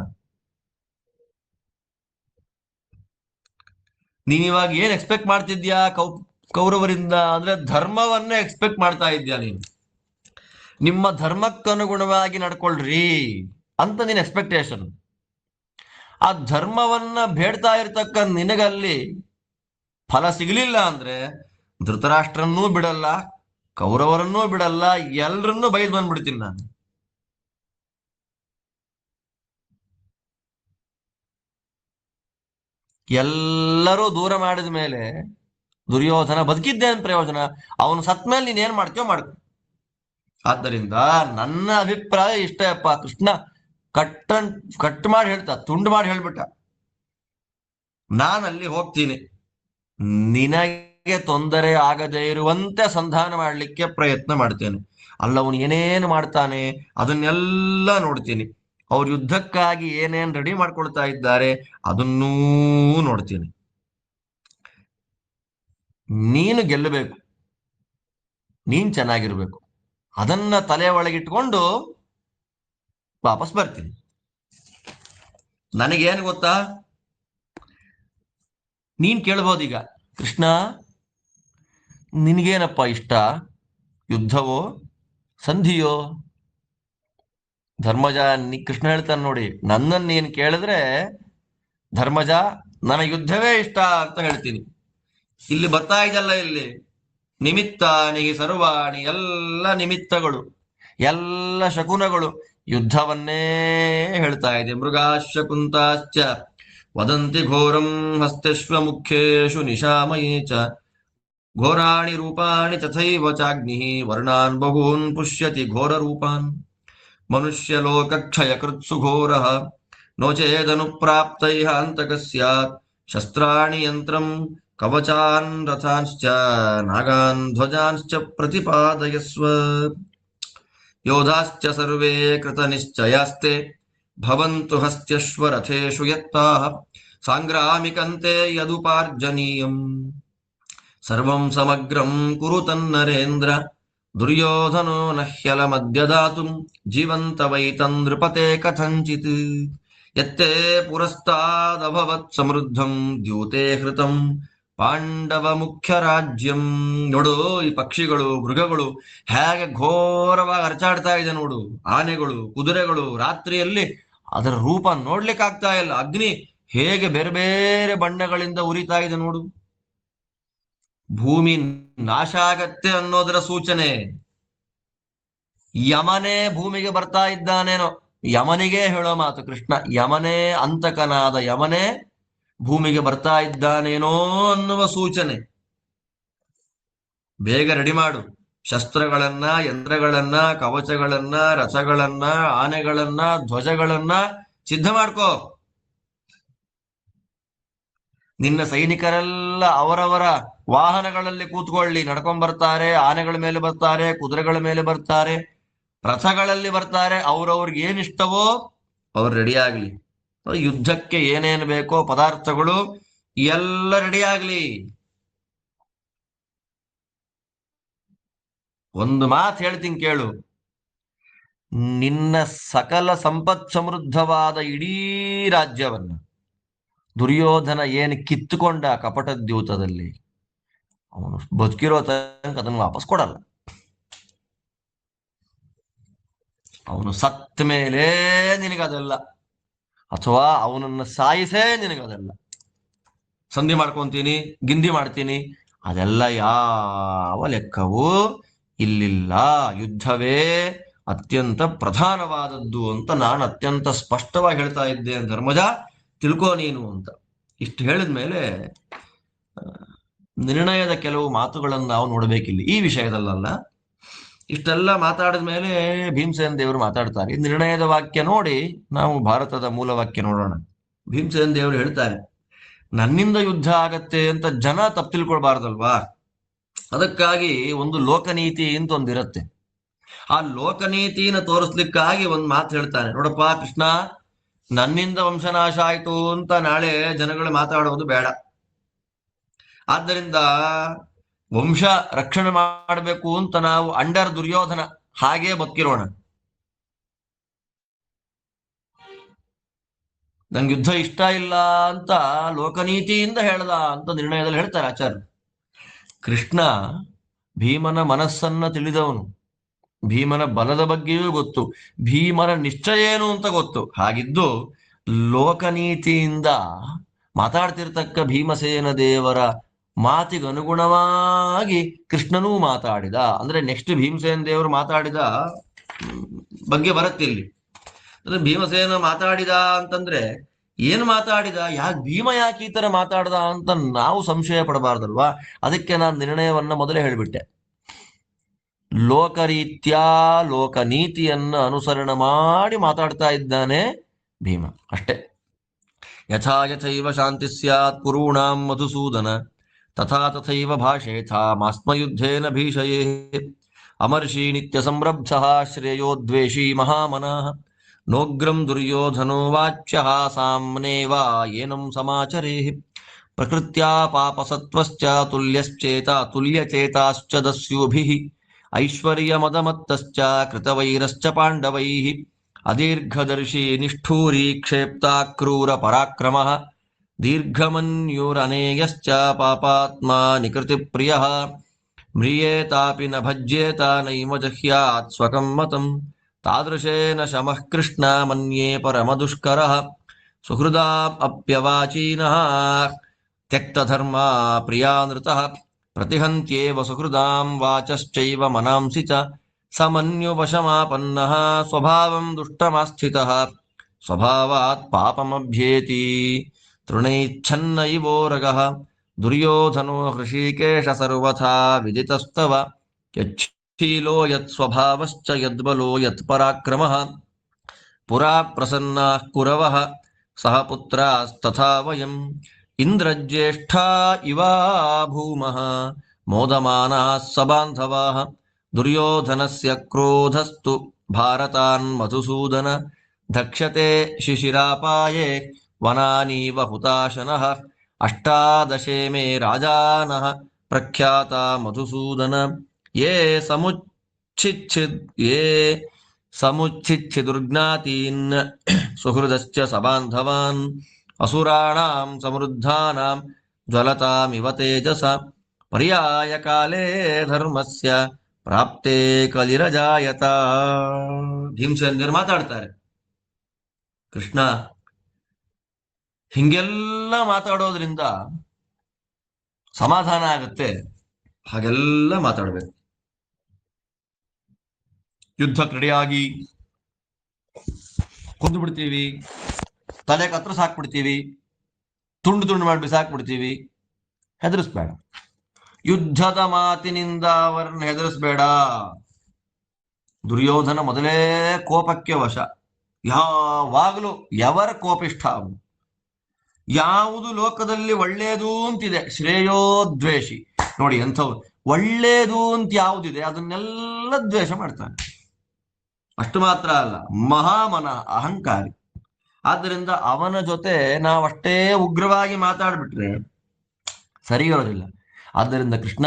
ನೀನಿವಾಗ ಏನ್ ಎಕ್ಸ್ಪೆಕ್ಟ್ ಮಾಡ್ತಿದ್ಯಾ ಕೌರವರಿಂದ ಅಂದ್ರೆ ಧರ್ಮವನ್ನೇ ಎಕ್ಸ್ಪೆಕ್ಟ್ ಮಾಡ್ತಾ ಇದ್ಯಾ ನೀನು. ನಿಮ್ಮ ಧರ್ಮಕ್ಕನುಗುಣವಾಗಿ ನಡ್ಕೊಳ್ರಿ ಅಂತ ನೀನ್ ಎಕ್ಸ್ಪೆಕ್ಟೇಷನ್. ಆ ಧರ್ಮವನ್ನ ಬೇಡ್ತಾ ಇರ್ತಕ್ಕ ನಿನಗಲ್ಲಿ ಫಲ ಸಿಗಲಿಲ್ಲ ಅಂದ್ರೆ ಧೃತರಾಷ್ಟ್ರನ್ನೂ ಬಿಡಲ್ಲ, ಕೌರವರನ್ನೂ ಬಿಡಲ್ಲ, ಎಲ್ರನ್ನೂ ಬೈದು ಬಂದ್ಬಿಡ್ತೀನಿ ನಾನು. ಎಲ್ಲರೂ ದೂರ ಮಾಡಿದ ಮೇಲೆ ದುರ್ಯೋಧನ ಬದುಕಿದ್ದೇನು ಪ್ರಯೋಜನ, ಅವನು ಸತ್ ಮೇಲೆ ನೀನ್ ಏನ್ ಮಾಡ್ತೀಯೋ ಮಾಡ್ಕೊ. ಆದ್ದರಿಂದ ನನ್ನ ಅಭಿಪ್ರಾಯ ಇಷ್ಟೇಪ್ಪ. ಕೃಷ್ಣ ಕಟ್ ಮಾಡಿ ಹೇಳ್ತಾ, ತುಂಡು ಮಾಡಿ ಹೇಳ್ಬಿಟ್ಟ, ನಾನಲ್ಲಿ ಹೋಗ್ತೀನಿ, ನಿನಗೆ ತೊಂದರೆ ಆಗದೇ ಇರುವಂತೆ ಸಂಧಾನ ಮಾಡಲಿಕ್ಕೆ ಪ್ರಯತ್ನ ಮಾಡ್ತೇನೆ. ಅಲ್ಲವನು ಏನೇನು ಮಾಡ್ತಾನೆ ಅದನ್ನೆಲ್ಲ ನೋಡ್ತೀನಿ, ಅವ್ರ ಯುದ್ಧಕ್ಕಾಗಿ ಏನೇನ್ ರೆಡಿ ಮಾಡ್ಕೊಳ್ತಾ ಇದ್ದಾರೆ ಅದನ್ನೂ ನೋಡ್ತೀನಿ. ನೀನು ಗೆಲ್ಲಬೇಕು, ನೀನ್ ಚೆನ್ನಾಗಿರ್ಬೇಕು, ಅದನ್ನ ತಲೆ ಒಳಗಿಟ್ಕೊಂಡು ವಾಪಸ್ ಬರ್ತೀನಿ. ನನಗೇನು ಗೊತ್ತಾ, ನೀನ್ ಕೇಳ್ಬೋದೀಗ, ಕೃಷ್ಣ ನಿನಗೇನಪ್ಪ ಇಷ್ಟ, ಯುದ್ಧವೋ ಸಂಧಿಯೋ? ಧರ್ಮಜ ಕೃಷ್ಣ ಹೇಳ್ತಾನೆ ನೋಡಿ, ನನ್ನನ್ನು ನೀನು ಕೇಳಿದ್ರೆ ಧರ್ಮಜ ನನ್ನ ಯುದ್ಧವೇ ಇಷ್ಟ ಅಂತ ಹೇಳ್ತೀನಿ. ಇಲ್ಲಿ ಬರ್ತಾ ಇದಲ್ಲ, ಇಲ್ಲಿ ನಿಮಿತ್ತಾನಿ ಸರ್ವಾಣಿ, ಎಲ್ಲ ನಿಮಿತ್ತಗಳು, ಎಲ್ಲ ಶಕುನಗಳು ಯುದ್ಧವನ್ನೇ ಹೇಳ್ತಾ ಇದೆ. ಮೃಗಾಶ್ಚ ವದಂತಿ ಘೋರಂ ಹಸ್ತೇಶ್ವ ಮುಖ್ಯೇಶು ನಿಶಾಮಯೇ ಚ ಘೋರಾಣಿ ರೂಪಾಣಿ ತಥೈವ ಚಾಗ್ನಿ ವರ್ಣಾನ್ ಬಹೂನ್ ಪುಷ್ಯತಿ ಘೋರ ರೂಪಾನ್ ಮನುಷ್ಯ ಲೋಕಕ್ಷಯ ಕೃತ್ಸು ಘೋರ ನೋಚೇದನು ಪ್ರಾಪ್ತೈಃ ಅಂತಕ ಸ್ಯಾತ್ ಶಸ್ತ್ರಾಣಿ ಯಂತ್ರಂ ಕವಚಾನ್ ರಥಾಂಶ್ಚ ನಾಗಾನ್ ಧ್ವಜಾಂಶ್ಚ ಪ್ರತಿಪಾದಯಸ್ವ ಯೋಧಾಶ್ಚ ಸರ್ವೇ ಕೃತ ನಿಶ್ಚಯಾಸ್ತೆ ಭವಂತು ಹಸ್ತ್ಯಶ್ವ ರಥೇಷು ಯತ್ತಾಃ ಸಾಂಗ್ರಾಮಿಕಂತೆ ಯದುಪಾರ್ಜನೀಯಂ ಸರ್ವಂ ಸಮಗ್ರಂ ಕುರು ತನ್ನರೇಂದ್ರ ದುರ್ಯೋಧನೋ ನಹ್ಯಲ ಮಧ್ಯದಾತು ಜೀವಂತ ವೈತಂ ನೃಪತೆ ಕಥಂಚಿತ್ ಯತ್ತೇ ಪುರಸ್ತಾದಭವತ್ ಸಮೃದ್ಧಂ ದ್ಯೂತೆ ಹೃತಂ ಪಾಂಡವ ಮುಖ್ಯ ರಾಜ್ಯಂ. ನೋಡು, ಈ ಪಕ್ಷಿಗಳು ಮೃಗಗಳು ಹೇಗೆ ಘೋರವಾಗಿ ಅರಚಾಡ್ತಾ ಇದೆ ನೋಡು. ಆನೆಗಳು, ಕುದುರೆಗಳು ರಾತ್ರಿಯಲ್ಲಿ ಅದರ ರೂಪ ನೋಡ್ಲಿಕ್ಕಾಗ್ತಾ ಇಲ್ಲ. ಅಗ್ನಿ ಹೇಗೆ ಬೇರೆ ಬೇರೆ ಬಣ್ಣಗಳಿಂದ ಉರಿತಾ ಇದೆ ನೋಡು. ಭೂಮಿ ನಾಶ ಆಗತ್ತೆ ಅನ್ನೋದರ ಸೂಚನೆ. ಯಮನೇ ಭೂಮಿಗೆ ಬರ್ತಾ ಇದ್ದಾನೇನೋ, ಯಮನಿಗೆ ಹೇಳೋ ಮಾತು ಕೃಷ್ಣ. ಯಮನೇ, ಅಂತಕನಾದ ಯಮನೇ ಭೂಮಿಗೆ ಬರ್ತಾ ಇದ್ದಾನೇನೋ ಅನ್ನುವ ಸೂಚನೆ. ಬೇಗ ರೆಡಿ ಮಾಡು ಶಸ್ತ್ರಗಳನ್ನ, ಯಂತ್ರಗಳನ್ನ, ಕವಚಗಳನ್ನ, ರಥಗಳನ್ನ, ಆನೆಗಳನ್ನ, ಧ್ವಜಗಳನ್ನ ಸಿದ್ಧ ಮಾಡ್ಕೋ. ನಿನ್ನ ಸೈನಿಕರೆಲ್ಲ ಅವರವರ ವಾಹನಗಳಲ್ಲಿ ಕೂತ್ಕೊಳ್ಳಿ. ನಡ್ಕೊಂಡ್ ಬರ್ತಾರೆ, ಆನೆಗಳ ಮೇಲೆ ಬರ್ತಾರೆ, ಕುದುರೆಗಳ ಮೇಲೆ ಬರ್ತಾರೆ, ರಥಗಳಲ್ಲಿ ಬರ್ತಾರೆ. ಅವ್ರವ್ರಿಗೆ ಏನಿಷ್ಟವೋ ಅವ್ರು ರೆಡಿ ಆಗ್ಲಿ. ಯುದ್ಧಕ್ಕೆ ಏನೇನು ಬೇಕೋ ಪದಾರ್ಥಗಳು ಎಲ್ಲ ರೆಡಿ ಆಗ್ಲಿ. ಒಂದು ಮಾತು ಹೇಳ್ತೀನಿ ಕೇಳು. ನಿನ್ನ ಸಕಲ ಸಂಪತ್ ಸಮೃದ್ಧವಾದ ಇಡೀ ರಾಜ್ಯವನ್ನ ದುರ್ಯೋಧನ ಏನು ಕಿತ್ತುಕೊಂಡ ಕಪಟ ದ್ಯೂತದಲ್ಲಿ, ಅವನು ಬದುಕಿರೋ ತನಕ ಅದನ್ನು ವಾಪಸ್ ಕೊಡಲ್ಲ. ಅವನು ಸತ್ತ ಮೇಲೆ ನಿನಗದಲ್ಲ, ಅಥವಾ ಅವನನ್ನು ಸಾಯಿಸೇ ನಿನಗದಲ್ಲ. ಸಂಧಿ ಮಾಡ್ಕೊಂತೀನಿ, ಗಿಂದಿ ಮಾಡ್ತೀನಿ, ಅದೆಲ್ಲ ಯಾವ ಲೆಕ್ಕವೂ ಇಲ್ಲಿಲ್ಲ. ಯುದ್ಧವೇ ಅತ್ಯಂತ ಪ್ರಧಾನವಾದದ್ದು ಅಂತ ನಾನು ಅತ್ಯಂತ ಸ್ಪಷ್ಟವಾಗಿ ಹೇಳ್ತಾ ಇದ್ದೇನೆ. ಧರ್ಮಜ, ತಿಳ್ಕೋ ನೀನು ಅಂತ. ಇಷ್ಟು ಹೇಳಿದ ಮೇಲೆ ನಿರ್ಣಯದ ಕೆಲವು ಮಾತುಗಳನ್ನು ನಾವು ನೋಡಬೇಕಿಲ್ಲಿ, ಈ ವಿಷಯದಲ್ಲ. ಇಷ್ಟೆಲ್ಲ ಮಾತಾಡಿದ ಮೇಲೆ ಭೀಮಸೇನ ದೇವರು ಮಾತಾಡ್ತಾರೆ. ನಿರ್ಣಯದ ವಾಕ್ಯ ನೋಡಿ ನಾವು ಭಾರತದ ಮೂಲ ವಾಕ್ಯ ನೋಡೋಣ. ಭೀಮಸೇನ ದೇವರು ಹೇಳ್ತಾರೆ, ನನ್ನಿಂದ ಯುದ್ಧ ಆಗತ್ತೆ ಅಂತ ಜನ ತಪ್ಪು ತಿಳ್ಕೊಳ್ಬಾರ್ದಲ್ವಾ. ಅದಕ್ಕಾಗಿ ಒಂದು ಲೋಕನೀತಿ ಅಂತ ಒಂದಿರತ್ತೆ. ಆ ಲೋಕನೀತಿನ ತೋರಿಸ್ಲಿಕ್ಕಾಗಿ ಒಂದು ಮಾತು ಹೇಳ್ತಾನೆ. ನೋಡಪ್ಪ ಕೃಷ್ಣ, ನನ್ನಿಂದ ವಂಶನಾಶ ಆಯ್ತು ಅಂತ ನಾಳೆ ಜನಗಳು ಮಾತಾಡೋದು ಬೇಡ. ಆದ್ದರಿಂದ ವಂಶ ರಕ್ಷಣೆ ಮಾಡಬೇಕು ಅಂತ ನಾವು ಅಂಡರ್ ದುರ್ಯೋಧನ ಹಾಗೇ ಬದುಕಿರೋಣ. ನಂಗೆ ಯುದ್ಧ ಇಷ್ಟ ಇಲ್ಲ ಅಂತ ಲೋಕನೀತಿಯಿಂದ ಹೇಳ್ದ ಅಂತ ನಿರ್ಣಯದಲ್ಲಿ ಹೇಳ್ತಾರೆ ಆಚಾರ್ಯ. ಕೃಷ್ಣ ಭೀಮನ ಮನಸ್ಸನ್ನ ತಿಳಿದವನು, ಭೀಮನ ಬಲದ ಬಗ್ಗೆಯೂ ಗೊತ್ತು, ಭೀಮನ ನಿಶ್ಚಯ ಏನು ಅಂತ ಗೊತ್ತು. ಹಾಗಿದ್ದು ಲೋಕನೀತಿಯಿಂದ ಮಾತಾಡ್ತಿರ್ತಕ್ಕ ಭೀಮಸೇನ ದೇವರ ಮಾತಿಗೆ ಅನುಗುಣವಾಗಿ ಕೃಷ್ಣನೂ ಮಾತಾಡಿದ. ಅಂದ್ರೆ ನೆಕ್ಸ್ಟ್ ಭೀಮಸೇನ ದೇವರು ಮಾತಾಡಿದ ಬಗ್ಗೆ ಬರತ್ತಿಲ್ಲಿ. ಅಂದ್ರೆ ಭೀಮಸೇನ ಮಾತಾಡಿದ ಅಂತಂದ್ರೆ ಏನು ಮಾತಾಡಿದ, ಭೀಮ ಯಾಕೆ ಈ ತರ ಮಾತಾಡ್ದ ಅಂತ ನಾವು ಸಂಶಯ ಪಡಬಾರ್ದಲ್ವಾ. ಅದಕ್ಕೆ ನಾನು ನಿರ್ಣಯವನ್ನ ಮೊದಲೇ ಹೇಳಿಬಿಟ್ಟೆ. ಲೋಕರೀತ್ಯಾ ಲೋಕನೀತಿಯನ್ನ ಅನುಸರಣೆ ಮಾಡಿ ಮಾತಾಡ್ತಾ ಇದ್ದಾನೆ ಭೀಮ, ಅಷ್ಟೇ. ಯಥಾ ಯಥೈವ ಶಾಂತಿ ಸ್ಯಾತ್ ಕುರುಣಾಂ ಮಧುಸೂದನ ತಥಾ ತಥೈವ ಭಾಷೇಥಾಮಾಸ್ಮಯುದ್ಧೇನ ಭೀಷಯೇ ಅಮರ್ಷಿ ನಿತ್ಯ ಸಂರಬ್ಧಃ ಶ್ರೇಯೋ ದ್ವೇಷಿ ಮಹಾಮನಃ ನೋಗ್ರಂ ದುರ್ಯೋಧನೋ ವಾಚ್ಯಃ ಸಾಮ್ನೇವಾ ಏನಂ ಸಮಾಚರೇಃ ಪ್ರಕೃತ್ಯಾ ಪಾಪಸತ್ವಶ್ಚ ತುಲ್ಯಚೇತಾಶ್ಚ ದಸ್ಯುಭಿಃ ಐಶ್ವರ್ಯಮದಮತ್ತಶ್ಚ ಕೃತವೈರಶ್ಚ ಪಾಂಡವೈಃ ಅದೀರ್ಘದರ್ಶಿ ನಿಷ್ಠೂರಿ ಕ್ಷೇಪ್ತಾ ಕ್ರೂರ ಪರಾಕ್ರಮಃ ದೀರ್ಘಮನ್ಯುರನೇಯಶ್ಚ ಪಾಪಾತ್ಮಾ ನಿಕೃತಿ ಪ್ರಿಯಃ ಮ್ರಿಯೇತಾಪಿ ನ ಭಜ್ಯೇತ ನೈವ ಜಹ್ಯಾತ್ ಸ್ವಕಂ ಮತಂ ತಾದೃಶೇನ ಶಮಃ ಕೃಷ್ಣ ಮನ್ಯೇ ಪರಮದುಷ್ಕರಃ ಸುಹೃದಾ ಅಪ್ಯವಾಚೀನಃ ತ್ಯಕ್ತಧರ್ಮಾ ಪ್ರಿಯಾನೃತಃ ಪ್ರತಿಹಂತ್ಯೇವ ಸುಹೃದಾಂ ವಾಚಶ್ಚೈವ ಮನಾಂಸಿ ಚ ಸಮನ್ಯುವಶಮಾಪನ್ನಃ ಸ್ವಭಾವಂ ದುಷ್ಟಮಾಸ್ಥಿತಃ ಸ್ವಭಾವಾತ್ ಪಾಪಮಭ್ಯೇತಿ ತೃಣೈಚ್ಛನ್ನ ಇವೋರಗಃ ದುರ್ಯೋಧನೋ ಹೃಷೀಕೇಶ ಸರ್ವಥಾ ವಿದಿತಸ್ತವ ಯಚ್ಛೀಲೋ ಯತ್ ಸ್ವಭಾವಶ್ಚ ಯದ್ಬಲೋ ಯತ್ ಪರಾಕ್ರಮಃ ಪುರಾ ಪ್ರಸನ್ನಾಃ ಕುರವಃ ಸಹ ಪುತ್ರಾಸ್ತಥಾ ವಯಂ ಇಂದ್ರಜ್ಯೇಷ್ಠಾ ಇವಾ ಭೂಮಃ ಮೋದಮಾನಾಃ ಸಬಾಂಧವಾಃ ದುರ್ಯೋಧನಸ್ಯ ಕ್ರೋಧಸ್ತು ಭಾರತಾನ್ ಮಧುಸೂದನ ಧಕ್ಷ್ಯತೆ ಶಿಶಿರಾಪಾಯೇ ವನಾನೀವ ಹುತಾಶನಃ ಅಷ್ಟಾದಶೇ ಮೇ ರಾಜಾನಃ ಪ್ರಖ್ಯಾತ ಮಧುಸೂದನ ಯೇ ಚಿಚ್ಛಿದ್ ಯೇ ಸಮುಚ್ಛಿಚ್ಛಿದುರ್ಜ್ಞಾತೀನ್ ಸುಹೃದಶ್ಚ ಸಬಾಂಧವಾನ್ ಅಸುರಾಣಾಂ ಸಮೃದ್ಧಾನಾಂ ಜ್ವಲತಾಮಿವ ತೇಜಸ ಪರ್ಯಾಯ ಕಾಲೇ ಧರ್ಮಸ್ಯ ಪ್ರಾಪ್ತೇ ಕಲಿರಜಾಯತ. ಭೀಮಸೇನರು ಮಾತಾಡ್ತಾರೆ, ಕೃಷ್ಣ ಹಿಂಗೆಲ್ಲ ಮಾತಾಡೋದ್ರಿಂದ ಸಮಾಧಾನ ಆಗುತ್ತೆ, ಹಾಗೆಲ್ಲ ಮಾತಾಡ್ಬೇಕು. ಯುದ್ಧಕ್ಕೆ ರೆಡಿಯಾಗಿ ಕೊಂದು ಬಿಡ್ತೀವಿ, ತಲೆ ಕತ್ರ ಸಾಕ್ಬಿಡ್ತೀವಿ, ತುಂಡು ತುಂಡು ಮಾಡಿ ಬಿಸಾಕ್ಬಿಡ್ತೀವಿ, ಹೆದರಿಸ್ಬೇಡ. ಯುದ್ಧದ ಮಾತಿನಿಂದ ಅವರನ್ನು ಹೆದರಿಸ್ಬೇಡ. ದುರ್ಯೋಧನ ಮೊದಲೇ ಕೋಪಕ್ಕೆ ವಶ, ಯಾವಾಗಲೂ ಎವರ ಕೋಪಿಷ್ಠ ಅವನು. ಯಾವುದು ಲೋಕದಲ್ಲಿ ಒಳ್ಳೇದು ಅಂತಿದೆ ಶ್ರೇಯೋದ್ವೇಷಿ. ನೋಡಿ ಎಂಥವ್ರು, ಒಳ್ಳೇದು ಅಂತ ಯಾವುದಿದೆ ಅದನ್ನೆಲ್ಲ ದ್ವೇಷ ಮಾಡ್ತಾನೆ. ಅಷ್ಟು ಮಾತ್ರ ಅಲ್ಲ, ಮಹಾಮನ ಅಹಂಕಾರಿ. ಆದ್ದರಿಂದ ಅವನ ಜೊತೆ ನಾವಷ್ಟೇ ಉಗ್ರವಾಗಿ ಮಾತಾಡ್ಬಿಟ್ರೆ ಸರಿ ಇರೋದಿಲ್ಲ. ಆದ್ದರಿಂದ ಕೃಷ್ಣ,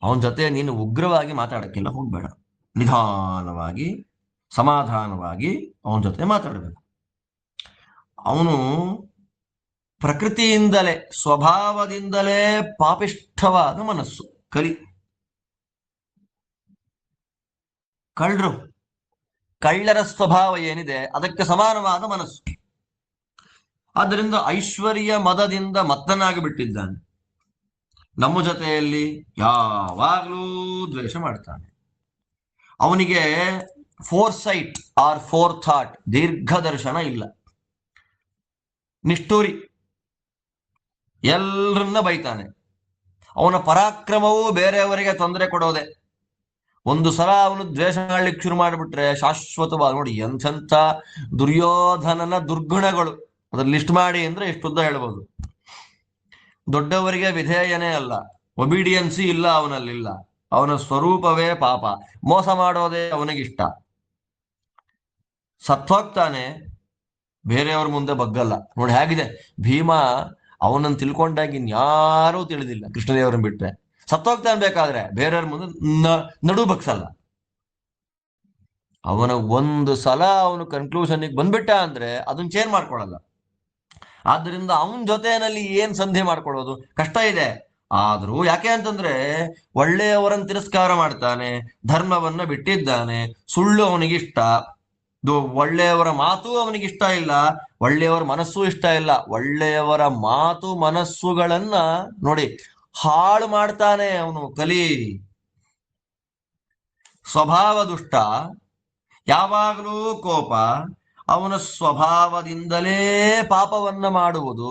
ಅವನ ಜೊತೆ ನೀನು ಉಗ್ರವಾಗಿ ಮಾತಾಡಕ್ಕೆಲ್ಲ ಹೋಗ್ಬೇಡ, ನಿಧಾನವಾಗಿ ಸಮಾಧಾನವಾಗಿ ಅವನ ಜೊತೆ ಮಾತಾಡಬೇಕು. ಅವನು ಪ್ರಕೃತಿಯಿಂದಲೇ ಸ್ವಭಾವದಿಂದಲೇ ಪಾಪಿಷ್ಠವಾದ ಮನಸ್ಸು, ಕಲಿ. ಕಳ್ಳರ ಸ್ವಭಾವ ಏನಿದೆ ಅದಕ್ಕೆ ಸಮಾನವಾದ ಮನಸ್ಸು. ಆದ್ದರಿಂದ ಐಶ್ವರ್ಯ ಮದದಿಂದ ಮತ್ತನಾಗಿ ಬಿಟ್ಟಿದ್ದಾನೆ. ನಮ್ಮ ಜೊತೆಯಲ್ಲಿ ಯಾವಾಗಲೂ ದ್ವೇಷ ಮಾಡ್ತಾನೆ. ಅವನಿಗೆ ಫೋರ್ಸೈಟ್ ಆರ್ ಫೋರ್ ಥಾಟ್, ದೀರ್ಘದರ್ಶನ ಇಲ್ಲ, ನಿಷ್ಠೂರಿ, ಎಲ್ಲರನ್ನ ಬೈತಾನೆ. ಅವನ ಪರಾಕ್ರಮವು ಬೇರೆಯವರಿಗೆ ತೊಂದರೆ ಕೊಡೋದೆ. ಒಂದು ಸಲ ಅವನು ದ್ವೇಷ ಮಾಡ್ಲಿಕ್ಕೆ ಶುರು ಮಾಡಿಬಿಟ್ರೆ ಶಾಶ್ವತವಾಗಿ, ನೋಡಿ ಎಂಥೆಂಥ ದುರ್ಯೋಧನನ ದುರ್ಗುಣಗಳು, ಅದನ್ನ ಲಿಸ್ಟ್ ಮಾಡಿ ಅಂದ್ರೆ ಎಷ್ಟುದ್ದ ಹೇಳ್ಬೋದು. ದೊಡ್ಡವರಿಗೆ ವಿಧೇಯನೇ ಅಲ್ಲ, ಒಬಿಡಿಯನ್ಸಿ ಇಲ್ಲ ಅವನಲ್ಲಿಲ್ಲ, ಅವನ ಸ್ವರೂಪವೇ ಪಾಪ, ಮೋಸ ಮಾಡೋದೇ ಅವನಿಗಿಷ್ಟ. ಸತ್ತೋಗ್ತಾನೆ, ಬೇರೆಯವ್ರ ಮುಂದೆ ಬಗ್ಗಲ್ಲ. ನೋಡಿ ಹೇಗಿದೆ ಭೀಮ, ಅವನನ್ನು ತಿಳ್ಕೊಂಡಾಗ ಇನ್ಯಾರೂ ತಿಳಿದಿಲ್ಲ ಕೃಷ್ಣದೇವರನ್ನ ಬಿಟ್ರೆ. ಸತ್ತೋಗ್ತಾನೆ, ಬೇಕಾದ್ರೆ ಬೇರೆಯವ್ರ ಮುಂದೆ ನಡು ಬಗ್ಸಲ್ಲ. ಅವನ ಒಂದು ಸಲ ಅವನು ಕನ್ಕ್ಲೂಷನ್ಗೆ ಬಂದ್ಬಿಟ್ಟ ಅಂದ್ರೆ ಅದನ್ನ ಚೇಂಜ್ ಮಾಡ್ಕೊಳಲ್ಲ. ಆದ್ದರಿಂದ ಅವನ ಜೊತೆಯಲ್ಲಿ ಏನ್ ಸಂಧಿ ಮಾಡ್ಕೊಳ್ಳೋದು ಕಷ್ಟ ಇದೆ. ಆದ್ರೂ ಯಾಕೆ ಅಂತಂದ್ರೆ ಒಳ್ಳೆಯವರನ್ನು ತಿರಸ್ಕಾರ ಮಾಡ್ತಾನೆ, ಧರ್ಮವನ್ನ ಬಿಟ್ಟಿದ್ದಾನೆ, ಸುಳ್ಳು ಅವನಿಗಿಷ್ಟ, ಒಳ್ಳೆಯವರ ಮಾತು ಅವನಿಗಿಷ್ಟ ಇಲ್ಲ, ಒಳ್ಳೆಯವರ ಮನಸ್ಸು ಇಷ್ಟ ಇಲ್ಲ. ಒಳ್ಳೆಯವರ ಮಾತು ಮನಸ್ಸುಗಳನ್ನ ನೋಡಿ ಹಾಳು ಮಾಡ್ತಾನೆ ಅವನು, ಕಲಿ. ಸ್ವಭಾವ ದುಷ್ಟ, ಯಾವಾಗಲೂ ಕೋಪ, ಅವನ ಸ್ವಭಾವದಿಂದಲೇ ಪಾಪವನ್ನ ಮಾಡುವುದು.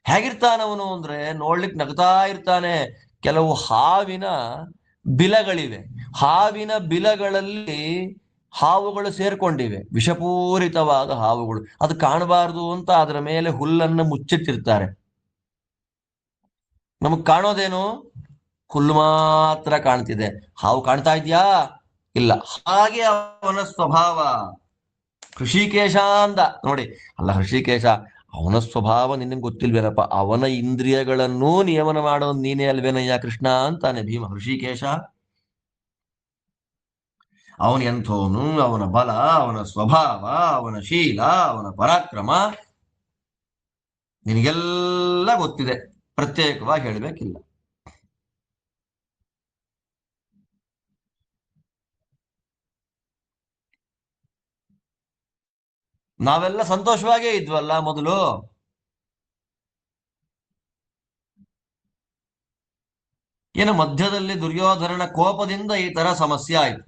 ಹೇಗಿರ್ತಾನವನು ಅಂದ್ರೆ ನೋಡ್ಲಿಕ್ಕೆ ನಗ್ತಾ ಇರ್ತಾನೆ. ಕೆಲವು ಹಾವಿನ ಬಿಲಗಳಿವೆ, ಹಾವಿನ ಬಿಲಗಳಲ್ಲಿ ಹಾವುಗಳು ಸೇರ್ಕೊಂಡಿವೆ, ವಿಷಪೂರಿತವಾದ ಹಾವುಗಳು. ಅದು ಕಾಣಬಾರದು ಅಂತ ಅದರ ಮೇಲೆ ಹುಲ್ಲನ್ನು ಮುಚ್ಚಿಟ್ಟಿರ್ತಾರೆ. ನಮಗ್ ಕಾಣೋದೇನು, ಹುಲ್ಲು ಮಾತ್ರ ಕಾಣ್ತಿದೆ, ಹಾವು ಕಾಣ್ತಾ ಇದ್ಯಾ? ಇಲ್ಲ. ಹಾಗೆ ಅವನ ಸ್ವಭಾವ. ಹೃಷಿಕೇಶ ಅಂದ ನೋಡಿ, ಅಲ್ಲ ಹೃಷಿಕೇಶ, ಅವನ ಸ್ವಭಾವ ನಿನಗೆ ಗೊತ್ತಿಲ್ವೇನಪ್ಪ, ಅವನ ಇಂದ್ರಿಯಗಳನ್ನೂ ನಿಯಮನ ಮಾಡೋದು ನೀನೇ ಅಲ್ವೇನಯ್ಯ ಕೃಷ್ಣ ಅಂತಾನೆ ಭೀಮ. ಹೃಷಿಕೇಶ ಅವನ ಎಂಥವನು, ಅವನ ಬಲ, ಅವನ ಸ್ವಭಾವ, ಅವನ ಶೀಲ, ಅವನ ಪರಾಕ್ರಮ ನಿನಗೆಲ್ಲ ಗೊತ್ತಿದೆ, ಪ್ರತ್ಯೇಕವಾಗಿ ಹೇಳಬೇಕಿಲ್ಲ. ನಾವೆಲ್ಲ ಸಂತೋಷವಾಗೇ ಇದ್ವಲ್ಲ ಮೊದಲು. ಏನು ಮಧ್ಯದಲ್ಲಿ ದುರ್ಯೋಧನನ ಕೋಪದಿಂದ ಈ ತರ ಸಮಸ್ಯೆ ಆಯ್ತು.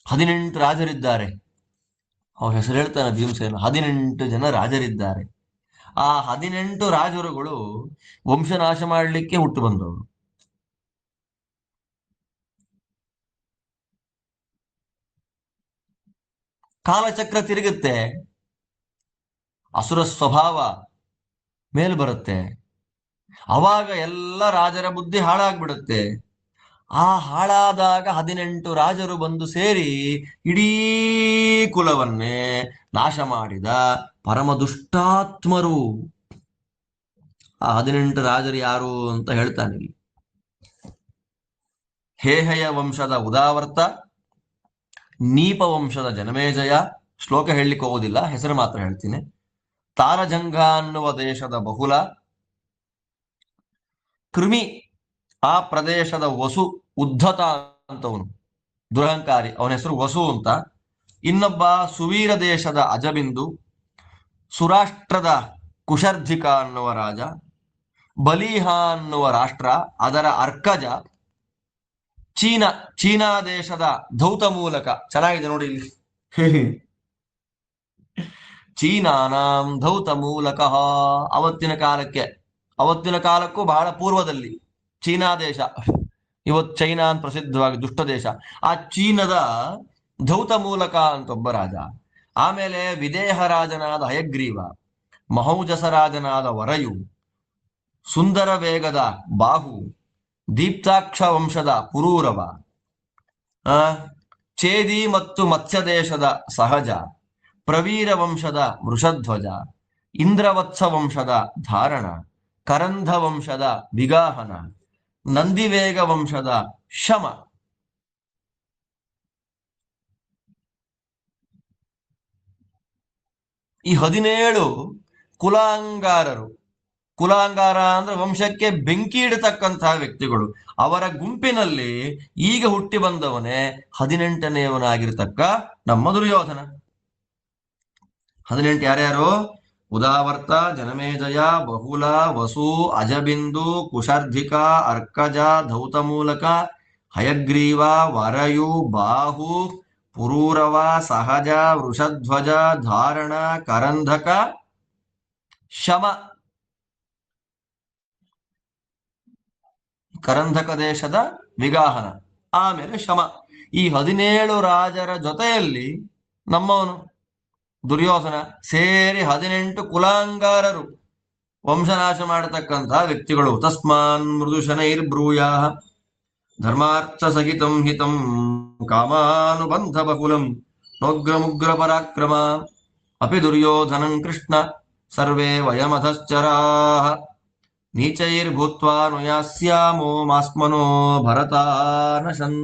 ಹದಿನೆಂಟು ರಾಜರಿದ್ದಾರೆ, ಅವ್ರ ಹೆಸರು ಹೇಳ್ತಾನೆ ಭೀಮಸೇನ. 18 ಜನ ರಾಜರಿದ್ದಾರೆ. ಆ 18 ರಾಜರುಗಳು ವಂಶನಾಶ ಮಾಡಲಿಕ್ಕೆ ಹುಟ್ಟು ಬಂದವರು. ಕಾಲಚಕ್ರ ತಿರುಗುತ್ತೆ, ಅಸುರ ಸ್ವಭಾವ ಮೇಲ್ ಬರುತ್ತೆ. ಅವಾಗ ಎಲ್ಲ ರಾಜರ ಬುದ್ಧಿ ಹಾಳಾಗ್ಬಿಡುತ್ತೆ. ಆ ಹಾಳಾದಾಗ 18 ರಾಜರು ಬಂದು ಸೇರಿ ಇಡೀ ಕುಲವನ್ನೇ ನಾಶ ಮಾಡಿದ ಪರಮ ದುಷ್ಟಾತ್ಮರು. ಆ 18 ರಾಜರು ಯಾರು ಅಂತ ಹೇಳ್ತಾನೆ ಇಲ್ಲಿ. ಹೇಹಯ ವಂಶದ ಉದಾವರ್ತ, ನೀಪ ವಂಶದ ಜನಮೇಜಯ, ಶ್ಲೋಕ ಹೇಳಲಿಕ್ಕೆ ಹೋಗೋದಿಲ್ಲ, ಹೆಸರು ಮಾತ್ರ ಹೇಳ್ತೀನಿ. ತಾರಜಂಘ ಅನ್ನುವ ದೇಶದ ಬಹುಲ, ಕೃಮಿ ಆ ಪ್ರದೇಶದ ವಸು, ಉದ್ಧತ ಅಂತವನು ದುರಹಂಕಾರಿ, ಅವನ ಹೆಸರು ವಸು ಅಂತ. ಇನ್ನೊಬ್ಬ ಸುವೀರ ದೇಶದ ಅಜಬಿಂದು, ಸುರಾಷ್ಟ್ರದ ಕುಶರ್ಧಿಕ ಅನ್ನುವ ರಾಜ, ಬಲೀಹ ಅನ್ನುವ ರಾಷ್ಟ್ರ ಅದರ ಅರ್ಕಜ, ಚೀನಾ ದೇಶದ ಧೌತ ಮೂಲಕ. ಚೆನ್ನಾಗಿದೆ ನೋಡಿ ಇಲ್ಲಿ. ಚೀನಾನಾಂ ಧೌತ ಮೂಲಕ. ಅವತ್ತಿನ ಕಾಲಕ್ಕೂ ಬಹಳ ಪೂರ್ವದಲ್ಲಿ ಚೀನಾ ದೇಶ, ಇವತ್ತು ಚೈನಾ ಅಂತ ಪ್ರಸಿದ್ಧವಾಗಿ ದುಷ್ಟ ದೇಶ, ಆ ಚೀನದ ಧೌತ ಮೂಲಕ ಅಂತ ಒಬ್ಬ ರಾಜ. ಆಮೇಲೆ ವಿದೇಹ ರಾಜನಾದ ಹಯಗ್ರೀವ, ಮಹೌಜಸ ರಾಜನಾದ ವರಯು, ಸುಂದರ ವೇಗದ ಬಾಹು, ದೀಪ್ತಾಕ್ಷ ವಂಶದ ಪುರೂರವ, ಚೇದಿ ಮತ್ತು ಮತ್ಸ್ಯ ದೇಶದ ಸಹಜ, ಪ್ರವೀರ ವಂಶದ ವೃಷಧ್ವಜ, ಇಂದ್ರವತ್ಸ ವಂಶದ ಧಾರಣ, ಕರಂಧ ವಂಶದ ವಿಗಾಹನ, ನಂದಿವೇಗ ವಂಶದ ಶಮ. ಈ 17 ಕುಲಾಂಗಾರರು. ಕುಲಾಂಗಾರ ಅಂದ್ರೆ ವಂಶಕ್ಕೆ ಬೆಂಕಿ ಇಡತಕ್ಕಂತಹ ವ್ಯಕ್ತಿಗಳು. ಅವರ ಗುಂಪಿನಲ್ಲಿ ಈಗ ಹುಟ್ಟಿ ಬಂದವನೇ 18ನೇವನಾಗಿರ್ತಕ್ಕ ನಮ್ಮ ದುರ್ಯೋಧನ. 18 ಯಾರ್ಯಾರು? ಉದಾವರ್ತ, ಜನಮೇಜಯ, ಬಹುಲ, ವಸು, ಅಜಬಿಂದು, ಕುಶರ್ಧಿಕ, ಅರ್ಕಜ, ಧೌತಮೂಲಕ, ಹಯಗ್ರೀವ, ವರಯು, ಬಾಹು, ಪುರೂರವ, ಸಹಜ, ವೃಷಧ್ವಜ, ಧಾರಣ, ಕರಂಧಕ, ಶಮ. ಕರಂಧಕ ದೇಶದ ವಿಗಾಹನ, ಆಮೇಲೆ ಶಮ. ಈ 17 ರಾಜರ ಜೊತೆಯಲ್ಲಿ ನಮ್ಮವನು ದುರ್ಯೋಧನ ಸೇರಿ 18 ಕುಲಾಂಗಾರರು, ವಂಶನಾಶ ಮಾಡತಕ್ಕಂತಹ ವ್ಯಕ್ತಿಗಳು. ತಸ್ಮಾನ್ ಮೃದು ಶನೈರ್ಬ್ರೂಯ ಧರ್ಮಾರ್ಥ ಸಹಿತಂ ಹಿತಂ ಕಾಮಾನುಬಂಧ ಬಹುಲಂ ನೋಗ್ರಮುಗ್ರ ಪರಾಕ್ರಮ ಅಪಿ ದುರ್ಯೋಧನಂ ಕೃಷ್ಣ ಸರ್ವೇ ವಯಮಧಶ್ಚರಾಃ ನೀಚೈರ್ಭೂತ್ವಾ ನುಯಾಸ್ಯಾಮೋ ಮಾಸ್ಮನೋ ಭರತಾನಶನ್.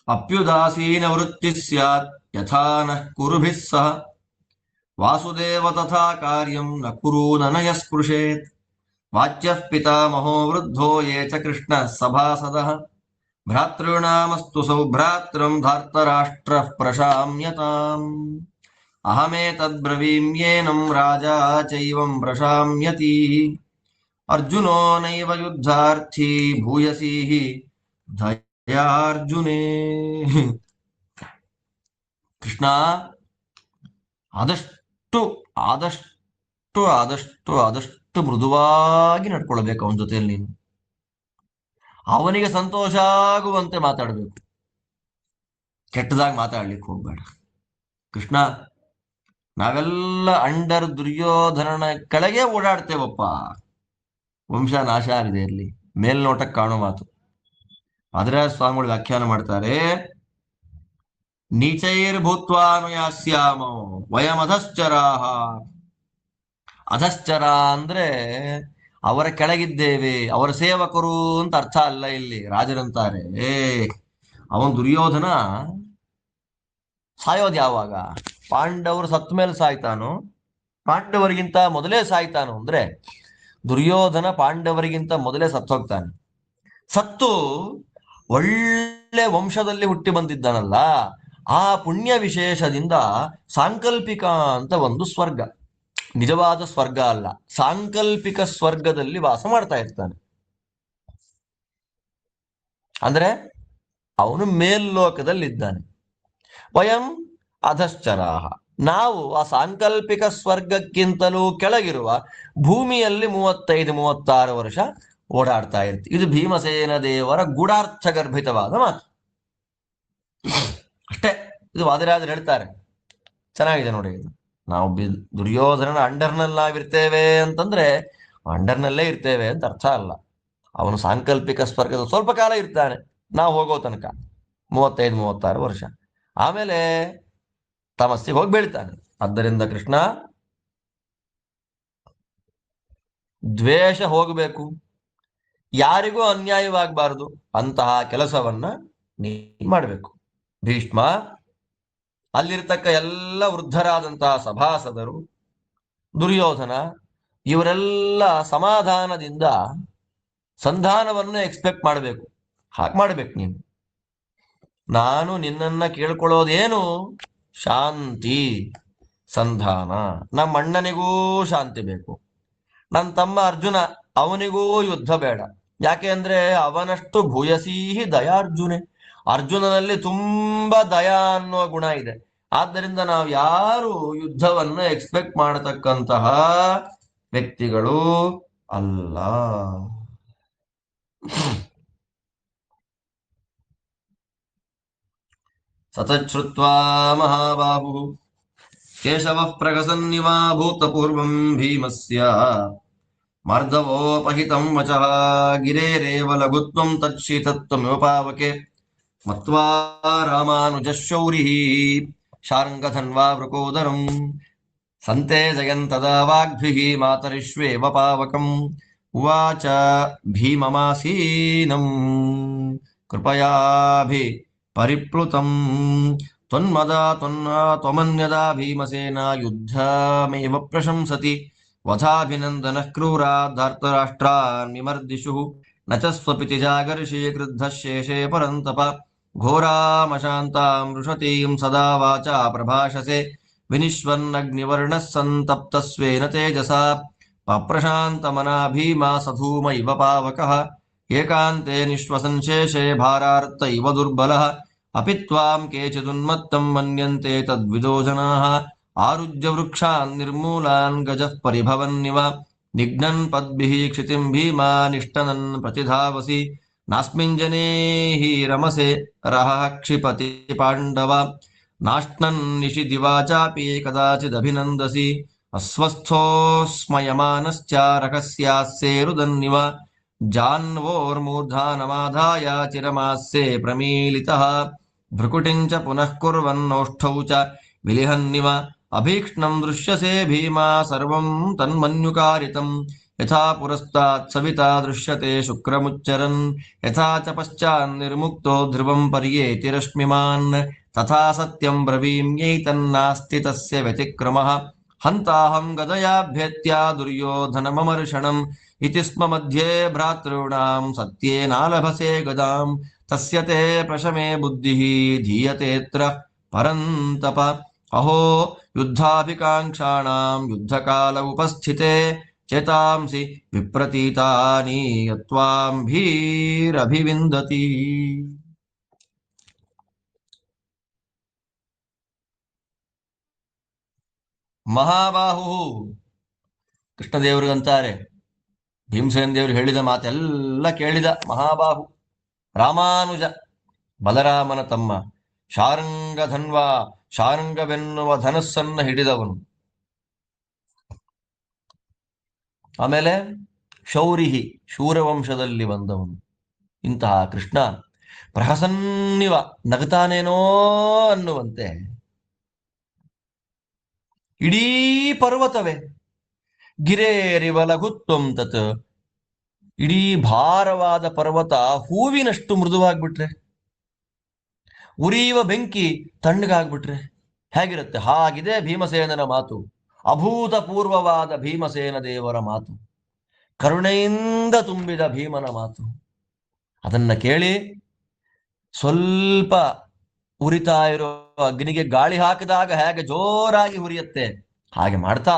ಅಪ್ಯುದಾಸೀನ ವೃತ್ತಿ ಸ್ಯಾತ್ ಯಥಾ ನಃ ಕುರುಭಿಃ ಸಹ ವಾಸುದೇವ ತಥಾ ಕಾರ್ಯಂ ನ ಕುರು ನನಯ ಸ್ಪೃಶೇತ್ ವಾಚ್ಯಃ ಪಿತಾಮಹೋ ವೃದ್ಧೋ ಯೇ ಚ ಕೃಷ್ಣಃ ಸಭಾಸದಃ ಭ್ರಾತॄಣಾಮಸ್ತು ಸೌಭ್ರಾತ್ರಂ ಧಾರ್ತರಾಷ್ಟ್ರಃ ಪ್ರಶಾಮ್ಯತಾಂ ಅಹಮೇತದ್ಬ್ರವೀಮ್ಯೇನಂ ರಾಜಾ ಚೈವಂ ಪ್ರಶಾಮ್ಯತಿ ಅರ್ಜುನೋ ನೈವ ಯುದ್ಧಾರ್ಥಿ ಭೂಯಸೀಹಿ ದಯಾರ್ಜುನೇ. ಕೃಷ್ಣ ಆದಷ್ಟು ಆದಷ್ಟು ಆದಷ್ಟು ಆದಷ್ಟು ಮೃದುವಾಗಿ ನಡ್ಕೊಳ್ಬೇಕು ಅವನ ಜೊತೆಯಲ್ಲಿ. ನೀನು ಅವನಿಗೆ ಸಂತೋಷ ಆಗುವಂತೆ ಮಾತಾಡಬೇಕು, ಕೆಟ್ಟದಾಗಿ ಮಾತಾಡ್ಲಿಕ್ಕೆ ಹೋಗ್ಬೇಡ. ಕೃಷ್ಣ, ನಾವೆಲ್ಲ ಅಂಡರ್ ದುರ್ಯೋಧನನ ಕೆಳಗೆ ಓಡಾಡ್ತೇವಪ್ಪ. ವಂಶ ನಾಶ ಆಗಿದೆ ಇರಲಿ, ಮೇಲ್ನೋಟಕ್ಕೆ ಕಾಣೋ ಮಾತು. ಆದ್ರೆ ಸ್ವಾಮಿಗಳು ವ್ಯಾಖ್ಯಾನ ಮಾಡ್ತಾರೆ, ನೀಚೈರ್ಭೂತ್ವಾನುಯಾಸ್ಯಾಮೋ ವಯಂ ಅಧಶ್ಚರಾಹ. ಅಧಶ್ಚರ ಅಂದ್ರೆ ಅವರ ಕೆಳಗಿದ್ದೇವೆ, ಅವರ ಸೇವಕರು ಅಂತ ಅರ್ಥ ಅಲ್ಲ ಇಲ್ಲಿ. ರಾಜರಂತಾರೆ, ಅವನ್ ದುರ್ಯೋಧನ ಸಾಯೋದು ಯಾವಾಗ? ಪಾಂಡವರು ಸತ್ತ ಮೇಲೆ ಸಾಯ್ತಾನೋ, ಪಾಂಡವರಿಗಿಂತ ಮೊದಲೇ ಸಾಯ್ತಾನೋ? ಅಂದ್ರೆ ದುರ್ಯೋಧನ ಪಾಂಡವರಿಗಿಂತ ಮೊದಲೇ ಸತ್ತು ಹೋಗ್ತಾನೆ. ಸತ್ತು ಒಳ್ಳೆ ವಂಶದಲ್ಲಿ ಹುಟ್ಟಿ ಬಂದಿದ್ದಾನಲ್ಲ, ಆ ಪುಣ್ಯ ವಿಶೇಷದಿಂದ ಸಾಂಕಲ್ಪಿಕ ಅಂತ ಒಂದು ಸ್ವರ್ಗ, ನಿಜವಾದ ಸ್ವರ್ಗ ಅಲ್ಲ, ಸಾಂಕಲ್ಪಿಕ ಸ್ವರ್ಗದಲ್ಲಿ ವಾಸ ಮಾಡ್ತಾ ಇರ್ತಾನೆ. ಅಂದ್ರೆ ಅವನು ಮೇಲ್ಲೋಕದಲ್ಲಿದ್ದಾನೆ. ವಯಂ ಅಧಶ್ಚರಾಹ, ನಾವು ಆ ಸಾಂಕಲ್ಪಿಕ ಸ್ವರ್ಗಕ್ಕಿಂತಲೂ ಕೆಳಗಿರುವ ಭೂಮಿಯಲ್ಲಿ 35-36 ವರ್ಷ ಓಡಾಡ್ತಾ ಇರ್ತೀವಿ. ಇದು ಭೀಮಸೇನ ದೇವರ ಗೂಢಾರ್ಥ ಗರ್ಭಿತವಾದ ಮಾತು ಅಷ್ಟೇ. ಇದು ವಾದಿರಾಜರು ಹೇಳ್ತಾರೆ, ಚೆನ್ನಾಗಿದೆ ನೋಡಿ ಇದು. ನಾವು ದುರ್ಯೋಧನನ ಅಂಡರ್ನಲ್ಲಿ ನಾವಿರ್ತೇವೆ ಅಂತಂದ್ರೆ ಅಂಡರ್ನಲ್ಲೇ ಇರ್ತೇವೆ ಅಂತ ಅರ್ಥ ಅಲ್ಲ. ಅವನು ಸಾಂಕಲ್ಪಿಕ ಸ್ವರ್ಗದ ಸ್ವಲ್ಪ ಕಾಲ ಇರ್ತಾನೆ, ನಾವು ಹೋಗೋ ತನಕ 35-36 ವರ್ಷ, ಆಮೇಲೆ ತಮಸ್ಸಿಗೆ ಹೋಗಿ ಬೀಳ್ತಾನೆ. ಆದ್ದರಿಂದ ಕೃಷ್ಣ, ದ್ವೇಷ ಹೋಗಬೇಕು, ಯಾರಿಗೂ ಅನ್ಯಾಯವಾಗಬಾರದು, ಅಂತಹ ಕೆಲಸವನ್ನ ನೀ ಮಾಡಬೇಕು. ಭೀಷ್ಮ, ಅಲ್ಲಿರ್ತಕ್ಕ ಎಲ್ಲ ವೃದ್ಧರಾದಂತಹ ಸಭಾಸದರು, ದುರ್ಯೋಧನ, ಇವರೆಲ್ಲ ಸಮಾಧಾನದಿಂದ ಸಂಧಾನವನ್ನು ಎಕ್ಸ್ಪೆಕ್ಟ್ ಮಾಡಬೇಕು. ಹಾಗೆ ಮಾಡ್ಬೇಕು ನೀನು. ನಾನು ನಿನ್ನನ್ನ ಕೇಳ್ಕೊಳ್ಳೋದೇನು? ಶಾಂತಿ, ಸಂಧಾನ. ನಮ್ಮ ಅಣ್ಣನಿಗೂ ಶಾಂತಿ ಬೇಕು, ನನ್ನ ತಮ್ಮ ಅರ್ಜುನ, ಅವನಿಗೂ ಯುದ್ಧ ಬೇಡ. ಯಾಕೆ ಅಂದ್ರೆ ಅವನಷ್ಟು ಭೂಯಸೀಹಿ ದಯಾರ್ಜುನೆ, ಅರ್ಜುನನಲ್ಲಿ ತುಂಬಾ ದಯಾ ಅನ್ನುವ ಗುಣ ಇದೆ. ಆದ್ದರಿಂದ ನಾವು ಯಾರು ಯುದ್ಧವನ್ನು ಎಕ್ಸ್ಪೆಕ್ಟ್ ಮಾಡತಕ್ಕಂತಹ ವ್ಯಕ್ತಿಗಳು ಅಲ್ಲ. ಸತಚ್ಛ್ರುತ್ವಾ ಮಹಾಬಾಹು ಕೇಶವ ಪ್ರಗಸನ್ನಿವ ಭೂತಪೂರ್ವಂ ಭೀಮಸ್ಯ ಮಾರ್ಧವೋಪಹಿತಂ ವಚಃ ಗಿರೇರೇವ ಲಘುತ್ವಂ ತಚ್ಛೀತತ್ವಮಿವಪಾವಕೆ ಮತ್ವಾ ರಾಮಾನುಜಶೌರಿಃ ಶಾರ್ಂಗಧನ್ವಾ ವೃಕೋದರಂ ಸಂತೇಜಯಂತದಾ ವಾಗ್ಭಿಃ ಮಾತರಿಷ್ವೇವ ಪಾವಕಂ ಉವಾಚ ಭೀಮಮಾಸೀನಂ ಕೃಪಯಾಭಿ ಪರಿಪ್ಲುತಂ ತ್ವನ್ಮದಾ ತ್ವಮನ್ಯದಾ ಭೀಮಸೇನ ಯುದ್ಧಮೇವ ಪ್ರಶಂಸತಿ ವಧಾಭಿನಂದನಃ ಕ್ರೂರಾಧಾರ್ತರಾಷ್ಟ್ರಾನ್ ವಿಮರ್ದಿಷುಃ ನ ಚ ಸ್ವಪಿತಿ ಜಾಗರ್ಷಿ ಕ್ರುದ್ಧಃ ಶೇಷೇ ಪರಂತಪ ಘೋರಾಮಶಾಂತಾಂ ವೃಷತೀಂ ಸದಾ ವಾಚಾ ಪ್ರಭಾಷಸೆ ವಿನಿಶ್ವನ್ನಗ್ನಿವರ್ಣಃ ಸಂತಪ್ತಸ್ವೇನ ತೇಜಸಾ ಪಪ್ರಶಾಂತಮನಾ ಭೀಮಾ ಸಧೂಮ ಇವ ಪಾವಕಃ ಏಕಾಂತೆ ನಿಶ್ವಸನ್ ಶೇಷೇ ಭಾರಾರ್ಥ ಇವ ದುರ್ಬಲಃ ಅಪಿ ತ್ವಾಂ ಕೇಚಿದುನ್ಮತ್ತಂ ಮನ್ಯಂತೆ ತದ್ವಿದೋ ಜನಾಃ ಆರುಜ್ಯ ವೃಕ್ಷಾನ್ ನಿರ್ಮೂಲಾನ್ ಗಜಃ ಪರಿಭವನ್ನಿವ ನಿಘ್ನನ್ ಪದ್ಭಿಃ ಕ್ಷಿತಿಂ ಭೀಮಾ ನಿಷ್ಟನನ್ ಪ್ರತಿಧಾವಸಿ ನಾಸ್ಮಿನ್ ಜನೇ ಹಿ ರಮಸೆ ರಹಃ ಕ್ಷಿಪತಿ ಪಾಂಡವ ನಾಶ್ನನ್ ನಿಶಿ ದಿವಾಚಾಪಿ ಕದಾಚಿದಭಿನಂದಸಿ ಅಸ್ವಸ್ಥೋಸ್ಮಯಮಾನಶ್ಚಾರಕಸ್ಯಾಸ್ಸೇರುದನ್ನಿವ ಜಾನ್ವೋರ್ಮೂರ್ಧಾನಮಾಧಾಯ ಚಿರಮಾಸ್ಸೆ ಪ್ರಮೀಲಿತಃ ಭ್ರುಕುಟಿಂಚ ಪುನಃ ಕುರ್ವನ್ನೋಷ್ಠೌ ಚ ವಿಲಿಹನ್ನಿವ ಅಭೀಕ್ಷ್ಣಂ ದೃಶ್ಯಸೆ ಭೀಮಾ ಸರ್ವಂ ತನ್ಮನ್ಯುಕಾರಿತಂ ಯಥಾ ಪುರಸ್ತಾತ್ ಸವಿತಾ ದೃಶ್ಯತೆ ಶುಕ್ರಮುಚ್ಚರನ್ ಯಥಾ ಚ ಪಶ್ಚಾನ್ನಿರ್ಮುಕ್ತೋ ಧ್ರುವಂ ಪರ್ಯೇತಿ ರಶ್ಮಿಮಾನ್ ತಥಾ ಸತ್ಯಂ ಬ್ರವೀಮ್ಯೈತನ್ನಾಸ್ತಿ ತಸ್ಯ ವ್ಯತಿಕ್ರಮಃ ಹಂತಾಹಂ ಗದಯಾಭ್ಯತ್ಯ ದುರ್ಯೋಧನಮಮರ್ಷಣಂ ಇತಿ ಸ್ಮ ಮಧ್ಯೆ ಭ್ರಾತॄಣಾಂ ಸತ್ಯೇನಾಲಭಸೆ ಗದಾಂ ತಸ್ಯ ತೇ ಪ್ರಶಮೆ ಬುದ್ಧಿಃ ಧೀಯತೇತ್ರ ಪರಂತಪ ಅಹೋ ಯುದ್ಧಾಭಿಕಾಂಕ್ಷಾಣಾಂ ಯುದ್ಧಕಾಲ ಉಪಸ್ಥಿತೆ ಚೇತಾಂಸಿ ವಿಪ್ರತೀತಾನಿ ಯತ್ವಾಂ ಭೀರಭಿವಿಂದತಿ. ಮಹಾಬಾಹು ಕೃಷ್ಣದೇವರಿಗಂತಾರೆ, ಭೀಮಸೇನ ದೇವರು ಹೇಳಿದ ಮಾತೆಲ್ಲ ಕೇಳಿದ ಮಹಾಬಾಹು, ರಾಮಾನುಜ, ಬಲರಾಮನ ತಮ್ಮ, ಶಾರಂಗಧನ್ವ, ಶಾರಂಗವೆನ್ನುವ ಧನಸ್ಸನ್ನ ಹಿಡಿದವನು, ಆಮೇಲೆ ಶೌರಿಹಿ, ಶೂರವಂಶದಲ್ಲಿ ಬಂದವನು. ಇಂತಹ ಕೃಷ್ಣ ಪ್ರಹಸನ್ನಿವ, ನಗತಾನೇನೋ ಅನ್ನುವಂತೆ ಇಡೀ ಪರ್ವತವೇ ಗಿರೇರಿವ ಲಘುತ್ವಂ ತತ್, ಇಡೀ ಭಾರವಾದ ಪರ್ವತ ಹೂವಿನಷ್ಟು ಮೃದುವಾಗ್ಬಿಟ್ರೆ, ಉರಿಯುವ ಬೆಂಕಿ ತಣ್ಣಗಾಗ್ಬಿಟ್ರೆ ಹೇಗಿರುತ್ತೆ ಹಾಗಿದೆ ಭೀಮಸೇನನ ಮಾತು. ಅಭೂತಪೂರ್ವವಾದ ಭೀಮಸೇನ ದೇವರ ಮಾತು, ಕರುಣೆಯಿಂದ ತುಂಬಿದ ಭೀಮನ ಮಾತು. ಅದನ್ನ ಕೇಳಿ ಸ್ವಲ್ಪ ಉರಿತಾ ಇರೋ ಅಗ್ನಿಗೆ ಗಾಳಿ ಹಾಕಿದಾಗ ಹೇಗೆ ಜೋರಾಗಿ ಹುರಿಯುತ್ತೆ, ಹಾಗೆ ಮಾಡ್ತಾ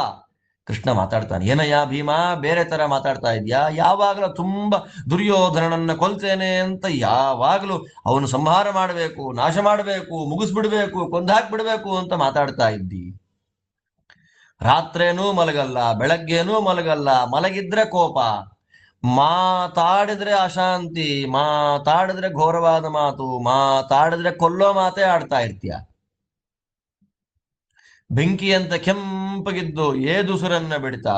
ಕೃಷ್ಣ ಮಾತಾಡ್ತಾನೆ. ಏನಯ್ಯ ಭೀಮ, ಬೇರೆ ತರ ಮಾತಾಡ್ತಾ ಇದ್ಯಾ? ಯಾವಾಗಲೂ ತುಂಬಾ ದುರ್ಯೋಧನನನ್ನ ಕೊಲ್ತೇನೆ ಅಂತ, ಯಾವಾಗಲೂ ಅವನು ಸಂಹಾರ ಮಾಡಬೇಕು, ನಾಶ ಮಾಡಬೇಕು, ಮುಗಿಸ್ಬಿಡ್ಬೇಕು, ಕೊಂದಾಕ್ಬಿಡ್ಬೇಕು ಅಂತ ಮಾತಾಡ್ತಾ ಇದ್ದಿ. ರಾತ್ರೇನೂ ಮಲಗಲ್ಲ, ಬೆಳಗ್ಗೇನೂ ಮಲಗಲ್ಲ, ಮಲಗಿದ್ರೆ ಕೋಪ, ಮಾತಾಡಿದ್ರೆ ಅಶಾಂತಿ, ಮಾತಾಡಿದ್ರೆ ಘೋರವಾದ ಮಾತು, ಮಾತಾಡಿದ್ರೆ ಕೊಲ್ಲೋ ಮಾತೇ ಆಡ್ತಾ ಇರ್ತೀಯ. ಬೆಂಕಿಯಂತ ಕೆಂಪಗಿದ್ದು ಏದುಸುರನ್ನ ಬಿಡ್ತಾ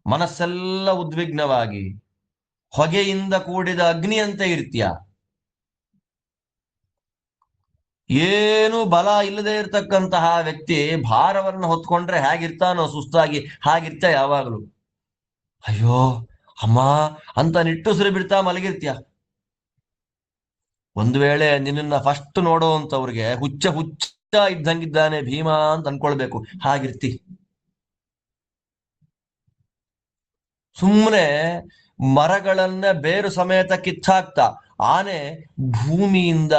ಮನಸ್ಸೆಲ್ಲ ಉದ್ವಿಗ್ನವಾಗಿ ಹೊಗೆಯಿಂದ ಕೂಡಿದ ಅಗ್ನಿಯಂತೆ ಇರ್ತೀಯ. ಏನು ಬಲ ಇಲ್ಲದೆ ಇರತಕ್ಕಂತಹ ವ್ಯಕ್ತಿ ಭಾರವನ್ನು ಹೊತ್ಕೊಂಡ್ರೆ ಹೇಗಿರ್ತಾನೋ ಸುಸ್ತಾಗಿ ಹಾಗಿರ್ತ ಯಾವಾಗಲೂ. ಅಯ್ಯೋ ಅಮ್ಮ ಅಂತ ನಿಟ್ಟುಸಿರು ಬಿಡ್ತಾ ಮಲಗಿರ್ತೀಯ. ಒಂದು ವೇಳೆ ನಿನ್ನ ಫಸ್ಟ್ ನೋಡುವಂತವ್ರಿಗೆ ಹುಚ್ಚ ಹುಚ್ಚ ಇದ್ದಂಗಿದ್ದಾನೆ ಭೀಮಾ ಅಂತ ಅನ್ಕೊಳ್ಬೇಕು, ಹಾಗಿರ್ತಿ. ಸುಮ್ಮನೆ ಮರಗಳನ್ನ ಬೇರು ಸಮೇತ ಕಿತ್ತಾಕ್ತಾ ಆನೆ ಭೂಮಿಯಿಂದ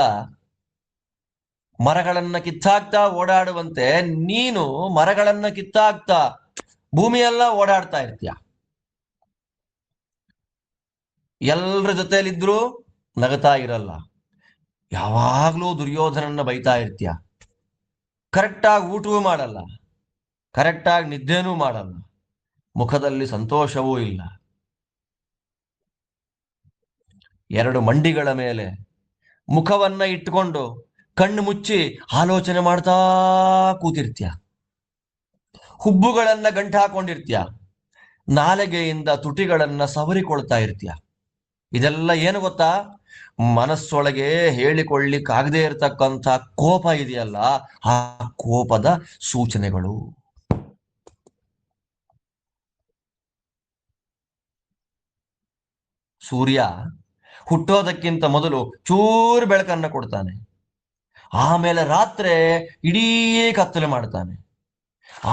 ಮರಗಳನ್ನ ಕಿತ್ತಾಕ್ತಾ ಓಡಾಡುವಂತೆ ನೀನು ಮರಗಳನ್ನ ಕಿತ್ತಾಕ್ತಾ ಭೂಮಿಯೆಲ್ಲ ಓಡಾಡ್ತಾ ಇರ್ತೀಯ. ಎಲ್ರ ಜೊತೆಯಲ್ಲಿದ್ರು ನಗತಾ ಇರಲ್ಲ, ಯಾವಾಗ್ಲೂ ದುರ್ಯೋಧನನ್ನ ಬೈತಾ ಇರ್ತೀಯ. ಕರೆಕ್ಟಾಗಿ ಊಟವೂ ಮಾಡಲ್ಲ, ಕರೆಕ್ಟಾಗಿ ನಿದ್ದೆನೂ ಮಾಡಲ್ಲ, ಮುಖದಲ್ಲಿ ಸಂತೋಷವೂ ಇಲ್ಲ. ಎರಡು ಮಂಡಿಗಳ ಮೇಲೆ ಮುಖವನ್ನ ಇಟ್ಟುಕೊಂಡು ಕಣ್ಣು ಮುಚ್ಚಿ ಆಲೋಚನೆ ಮಾಡ್ತಾ ಕೂತಿರ್ತೀಯ. ಹುಬ್ಬುಗಳನ್ನ ಗಂಟು ಹಾಕೊಂಡಿರ್ತೀಯ, ನಾಲಿಗೆಯಿಂದ ತುಟಿಗಳನ್ನ ಸವರಿಕೊಳ್ತಾ ಇರ್ತೀಯ. ಇದೆಲ್ಲ ಏನು ಗೊತ್ತಾ? ಮನಸ್ಸೊಳಗೆ ಹೇಳಿಕೊಳ್ಳಿಕ್ಕಾಗದೇ ಇರತಕ್ಕಂಥ ಕೋಪ ಇದೆಯಲ್ಲ, ಆ ಕೋಪದ ಸೂಚನೆಗಳು. ಸೂರ್ಯ ಹುಟ್ಟೋದಕ್ಕಿಂತ ಮೊದಲು ಚೂರು ಬೆಳಕನ್ನ ಕೊಡ್ತಾನೆ, ಆಮೇಲೆ ರಾತ್ರಿ ಇಡೀ ಕತ್ತಲೆ ಮಾಡ್ತಾನೆ,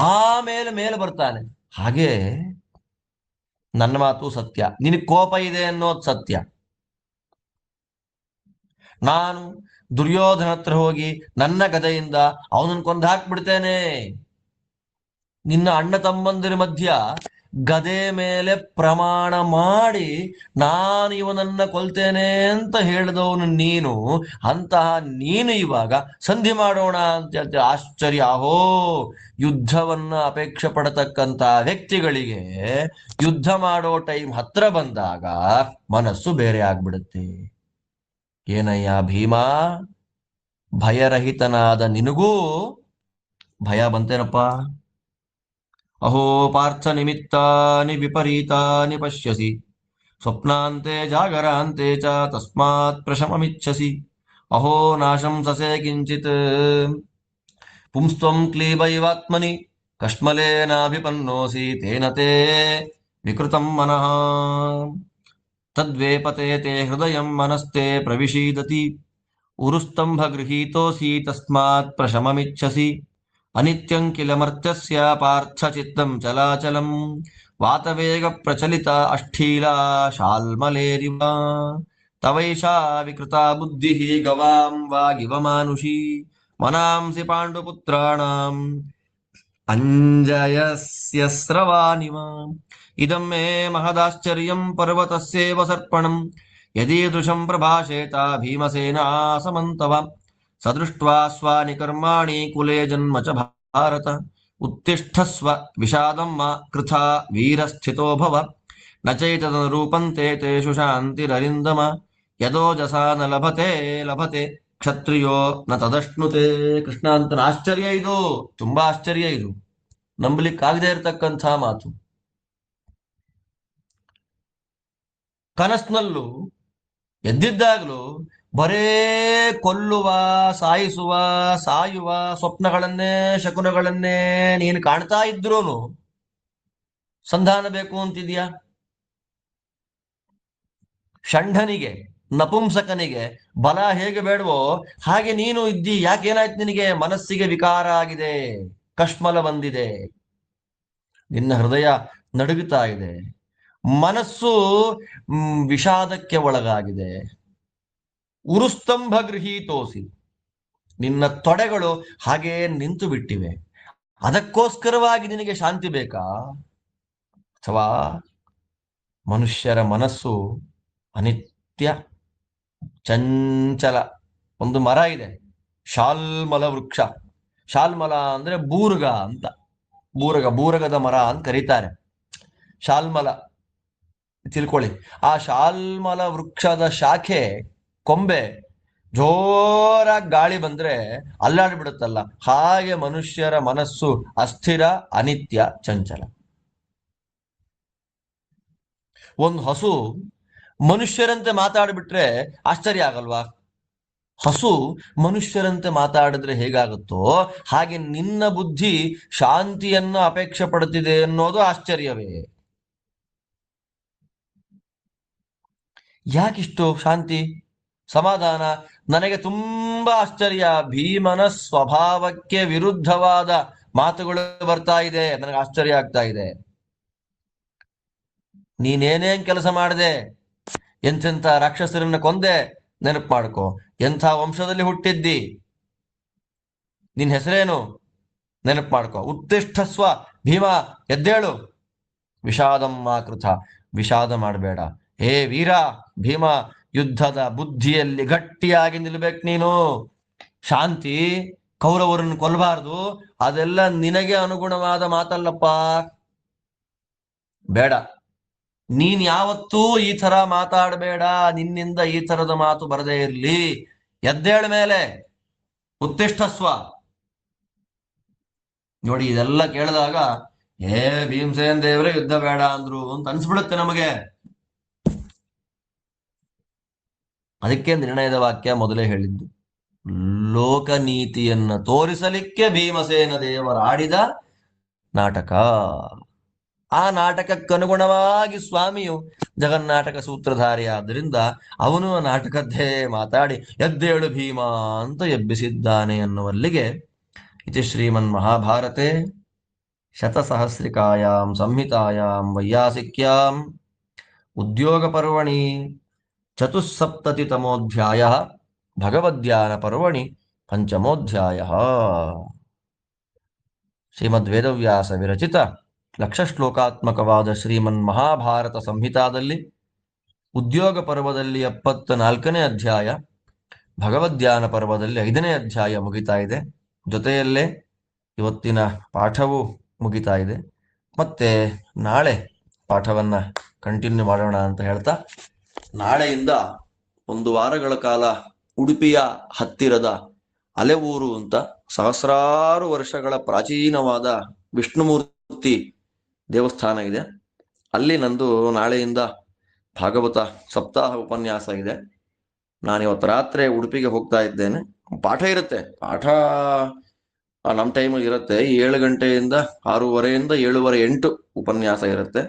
ಆಮೇಲೆ ಮೇಲೆ ಬರ್ತಾನೆ. ಹಾಗೆ ನನ್ನ ಮಾತು ಸತ್ಯ, ನಿನಗೆ ಕೋಪ ಇದೆ ಅನ್ನೋದು ಸತ್ಯ. ನಾನು ದುರ್ಯೋಧನ ಹತ್ರ ಹೋಗಿ ನನ್ನ ಗದೆಯಿಂದ ಅವನನ್ನು ಕೊಂದು ಹಾಕ್ಬಿಡ್ತೇನೆ. ನಿನ್ನ ಅಣ್ಣ ತಮ್ಮಂದಿರ ಮಧ್ಯ ಗದೆ ಮೇಲೆ ಪ್ರಮಾಣ ಮಾಡಿ ನಾನು ಇವನನ್ನ ಕೊಲ್ತೇನೆ ಅಂತ ಹೇಳಿದವನು ನೀನು. ಅಂತಹ ನೀನು ಇವಾಗ ಸಂಧಿ ಮಾಡೋಣ ಅಂತ ಹೇಳ್ತೀಯ. ಆಶ್ಚರ್ಯ. ಅಹೋ, ಯುದ್ಧವನ್ನ ಅಪೇಕ್ಷೆ ಪಡತಕ್ಕಂತ ವ್ಯಕ್ತಿಗಳಿಗೆ ಯುದ್ಧ ಮಾಡೋ ಟೈಮ್ ಹತ್ರ ಬಂದಾಗ ಮನಸ್ಸು ಬೇರೆ ಆಗ್ಬಿಡುತ್ತೆ. ಏನಯ್ಯ ಭೀಮಾ, ಭಯರಹಿತನಾದ ನಿನಗೂ ಭಯ ಬಂತೇನಪ್ಪ? ಅಹೋ ಪಾರ್ಥ ನಿಮಿತ್ತಾನಿ ವಿಪರೀತಾನಿ ಪಶ್ಯಸಿ, ಸ್ವಪ್ನಾಂತೆ ಜಾಗರಾಂತೆ ಚ ತಸ್ಮಾತ್ ಪ್ರಶಮಮಿಚ್ಛಸಿ. ಅಹೋ ನಾಶಂಸಸೆ ಕಿಂಚಿತ್ ಪುಂಸ್ತ್ವಂ ಕ್ಲೀಬೈವಾತ್ಮನಿ ಕಶ್ಮಲೇನಾಭಿಪನ್ನೋಸಿ ತೇನ ತೇ ವಿಕೃತಂ ಮನಃ. ತದ್ವೇಪತೆ ತೇ ಹೃದಯಂ ಮನಸ್ತೆ ಪ್ರವಿಶೀದತಿ, ಉರುಸ್ತಂಭ ಗೃಹೀತೋಸಿ ತಸ್ಮಾತ್ ಪ್ರಶಮಮಿಚ್ಛಸಿ. ಅನಿತ್ಯಂ ಕಿಲ ಮರ್ತ್ಯಸ್ಯ ಪಾರ್ಥ ಚಿತ್ತಂ ಚಲಾಚಲಂ, ವಾತವೇಗ ಪ್ರಚಲಿತ ಅಷ್ಠೀಲ ಶಾಲ್ಮಲೇರಿವ. ತವೈಷಾ ವಿಕೃತ ಬುದ್ಧಿಃ ಗವಾಂ ವಾಗಿವ ಮಾನುಷಿ, ಮನಾಂಸಿ ಪಾಂಡುಪುತ್ರಾಣಾಂ ಅಂಜಯಸ್ಯ ಸ್ರವಾನಿವ. ಇದಂ ಮೇ ಮಹದಾಶ್ಚರ್ಯಂ ಪರ್ವತಸ್ಯೇವ ಸರ್ಪಣಂ, ಯದೀದೃಶಂ ಪ್ರಭಾಷೇತ ಭೀಮಸೇನಾ ಸಮಂತವ. ಸದೃಷ್ಟ್ವಾ ಸ್ವಾನಿ ಕರ್ಮಾಣಿ ಕುಲೇ ಜನ್ಮ ಚ ಭಾರತ, ಉತ್ತಿಷ್ಠಸ್ವ ವಿಷಾದಂ ಮ ಕೃಥಾ ವೀರಸ್ಥಿತೋ ಭವ. ನ ಚೈತದನುರೂಪಂತೆ ತೇಷು ಶಾಂತಿರರಿಂದಮ, ಯದೋಜಸಾ ನ ಲಭತೆ ಲಭತೆ ಕ್ಷತ್ರಿಯೋ ನ ತದಶ್ನುತೆ. ಕೃಷ್ಣ ಅಂತನ ಆಶ್ಚರ್ಯ ಇದು, ತುಂಬಾ ಆಶ್ಚರ್ಯ ಇದು, ನಂಬಲಿಕ್ಕಾಗದೇ ಇರತಕ್ಕಂಥ ಮಾತು. ಕನಸಿನಲ್ಲೂ ಎದ್ದಿದ್ದಾಗಲೂ ಬರೇ ಕೊಲ್ಲುವ, ಸಾಯಿಸುವ, ಸಾಯುವ ಸ್ವಪ್ನಗಳನ್ನೇ ಶಕುನಗಳನ್ನೇ ನೀನು ಕಾಣ್ತಾ ಇದ್ರೂನು ಸಂಧಾನ ಬೇಕು ಅಂತಿದ್ಯಾ? ಷಂಢನಿಗೆ, ನಪುಂಸಕನಿಗೆ ಬಲ ಹೇಗೆ ಬೇಡವೋ ಹಾಗೆ ನೀನು ಇದ್ದಿ. ಯಾಕೇನಾಯ್ತು ನಿನಗೆ? ಮನಸ್ಸಿಗೆ ವಿಕಾರ ಆಗಿದೆ, ಕಶ್ಮಲ ಬಂದಿದೆ, ನಿನ್ನ ಹೃದಯ ನಡುಗುತ್ತಾ ಇದೆ, ಮನಸ್ಸು ವಿಷಾದಕ್ಕೆ ಒಳಗಾಗಿದೆ. ಉರುಸ್ತಂಭ ಗೃಹೀತೋಸಿ, ನಿನ್ನ ತೊಡೆಗಳು ಹಾಗೇ ನಿಂತು ಬಿಟ್ಟಿವೆ. ಅದಕ್ಕೋಸ್ಕರವಾಗಿ ನಿನಗೆ ಶಾಂತಿ ಬೇಕಾ? ಅಥವಾ ಮನುಷ್ಯರ ಮನಸ್ಸು ಅನಿತ್ಯ, ಚಂಚಲ. ಒಂದು ಮರ ಇದೆ, ಶಾಲ್ಮಲ ವೃಕ್ಷ. ಶಾಲ್ಮಲ ಅಂದ್ರೆ ಬೂರುಗ ಅಂತ. ಬೂರಗದ ಮರ ಅಂತ ಕರೀತಾರೆ. ಶಾಲ್ಮಲ ತಿಳ್ಕೊಳ್ಳಿ. ಆ ಶಾಲ್ಮಲ ವೃಕ್ಷದ ಶಾಖೆ ಕೊಂಬೆ ಜೋರಾಗಿ ಗಾಳಿ ಬಂದ್ರೆ ಅಲ್ಲಾಡ್ಬಿಡುತ್ತಲ್ಲ, ಹಾಗೆ ಮನುಷ್ಯರ ಮನಸ್ಸು ಅಸ್ಥಿರ, ಅನಿತ್ಯ, ಚಂಚಲ. ಒಂದು ಹಸು ಮನುಷ್ಯರಂತೆ ಮಾತಾಡ್ಬಿಟ್ರೆ ಆಶ್ಚರ್ಯ ಆಗಲ್ವಾ? ಹಸು ಮನುಷ್ಯರಂತೆ ಮಾತಾಡಿದ್ರೆ ಹೇಗಾಗುತ್ತೋ ಹಾಗೆ ನಿನ್ನ ಬುದ್ಧಿ ಶಾಂತಿಯನ್ನು ಅಪೇಕ್ಷೆ ಪಡುತ್ತಿದೆ ಅನ್ನೋದು ಆಶ್ಚರ್ಯವೇ. ಯಾಕಿಷ್ಟು ಶಾಂತಿ, ಸಮಾಧಾನ? ನನಗೆ ತುಂಬಾ ಆಶ್ಚರ್ಯ. ಭೀಮನ ಸ್ವಭಾವಕ್ಕೆ ವಿರುದ್ಧವಾದ ಮಾತುಗಳು ಬರ್ತಾ ಇದೆ, ನನಗೆ ಆಶ್ಚರ್ಯ ಆಗ್ತಾ ಇದೆ. ನೀನೇನೇನ್ ಕೆಲಸ ಮಾಡಿದೆ, ಎಂತೆಂಥ ರಾಕ್ಷಸರನ್ನ ಕೊಂದೆ, ನೆನಪು ಮಾಡ್ಕೋ. ಎಂಥ ವಂಶದಲ್ಲಿ ಹುಟ್ಟಿದ್ದಿ, ನಿನ್ ಹೆಸರೇನು ನೆನಪು ಮಾಡ್ಕೋ. ಉತ್ತಿಷ್ಠಸ್ವ ಭೀಮ, ಎದ್ದೇಳು. ವಿಷಾದಂ ಮಾ ಕೃತ, ವಿಷಾದ ಮಾಡಬೇಡ. ಹೇ ವೀರ ಭೀಮ, ಯುದ್ಧದ ಬುದ್ಧಿಯಲ್ಲಿ ಗಟ್ಟಿಯಾಗಿ ನಿಲ್ಬೇಕು ನೀನು. ಶಾಂತಿ, ಕೌರವರನ್ನು ಕೊಲ್ಲಬಾರ್ದು, ಅದೆಲ್ಲ ನಿನಗೆ ಅನುಗುಣವಾದ ಮಾತಲ್ಲಪ್ಪ. ಬೇಡ, ನೀನ್ ಯಾವತ್ತೂ ಈ ತರ ಮಾತಾಡಬೇಡ. ನಿನ್ನಿಂದ ಈ ತರದ ಮಾತು ಬರದೇ ಇರ್ಲಿ. ಎದ್ದೇಳ ಮೇಲೆ, ಉತ್ತಿಷ್ಠಸ್ವ. ನೋಡಿ, ಇದೆಲ್ಲ ಕೇಳಿದಾಗ ಭೀಮಸೇನ್ ದೇವರೇ ಯುದ್ಧ ಬೇಡ ಅಂದ್ರು ಅಂತ ಅನ್ಸ್ಬಿಡುತ್ತೆ ನಮಗೆ. ಅದಕ್ಕೆ ನಿರ್ಣಯದ ವಾಕ್ಯ ಮೊದಲೇ ಹೇಳಿದ್ದು. ಲೋಕನೀತಿಯನ್ನ ತೋರಿಸಲಿಕ್ಕೆ ಭೀಮಸೇನ ದೇವರಾಡಿದ ನಾಟಕ. ಆ ನಾಟಕಕ್ಕನುಗುಣವಾಗಿ ಸ್ವಾಮಿಯು ಜಗನ್ನಾಟಕ ಸೂತ್ರಧಾರಿ ಆದ್ದರಿಂದ ಅವನು ಆ ನಾಟಕದ್ದೇ ಮಾತಾಡಿ ಎದ್ದೇಳು ಭೀಮ ಅಂತ ಎಬ್ಬಿಸಿದ್ದಾನೆ ಅನ್ನುವಲ್ಲಿಗೆ ಇತಿ ಶ್ರೀಮನ್ ಮಹಾಭಾರತೆ ಶತಸಹಸ್ರಿಕಾಯಾಂ ಸಂಹಿತಾಯಾಂ ವೈಯಾಸಿಕ್ಯಾಂ ಉದ್ಯೋಗ ಪರ್ವಣಿ ಚತುಸ್ಸಪ್ತತಿತಮೋಧ್ಯಾಯ ಭಗವದ್ಧ್ಯಾನ ಪರ್ವಣಿ ಪಂಚಮೋಧ್ಯಾಯ. ಶ್ರೀಮದ್ವೇದವ್ಯಾಸ ವಿರಚಿತ ಲಕ್ಷ ಶ್ಲೋಕಾತ್ಮಕವಾದ ಶ್ರೀಮನ್ ಮಹಾಭಾರತ ಸಂಹಿತಾದಲ್ಲಿ ಉದ್ಯೋಗ ಪರ್ವದಲ್ಲಿ 74ನೇ ಅಧ್ಯಾಯ, ಭಗವದ್ಧ್ಯಾನ ಪರ್ವದಲ್ಲಿ 5ನೇ ಅಧ್ಯಾಯ ಮುಗಿತಾ ಇದೆ. ಜೊತೆಯಲ್ಲೇ ಇವತ್ತಿನ ಪಾಠವೂ ಮುಗಿತಾ ಇದೆ. ಮತ್ತೆ ನಾಳೆ ಪಾಠವನ್ನ ಕಂಟಿನ್ಯೂ ಮಾಡೋಣ ಅಂತ ಹೇಳ್ತಾ, ನಾಳೆಯಿಂದ 1 ವಾರಗಳ ಕಾಲ ಉಡುಪಿಯ ಹತ್ತಿರದ ಅಲೆವೂರು ಅಂತ ಸಹಸ್ರಾರು ವರ್ಷಗಳ ಪ್ರಾಚೀನವಾದ ವಿಷ್ಣುಮೂರ್ತಿ ದೇವಸ್ಥಾನ ಇದೆ. ಅಲ್ಲಿ ನಂದು ನಾಳೆಯಿಂದ ಭಾಗವತ ಸಪ್ತಾಹ ಉಪನ್ಯಾಸ ಇದೆ. ನಾನಿವತ್ತು ರಾತ್ರಿ ಉಡುಪಿಗೆ ಹೋಗ್ತಾ ಇದ್ದೇನೆ. ಪಾಠ ಇರುತ್ತೆ. ಪಾಠ ನಮ್ಮ ಟೈಮಲ್ಲಿ ಇರುತ್ತೆ. 7 ಗಂಟೆಯಿಂದ 6:30 7:08 ಉಪನ್ಯಾಸ ಇರುತ್ತೆ.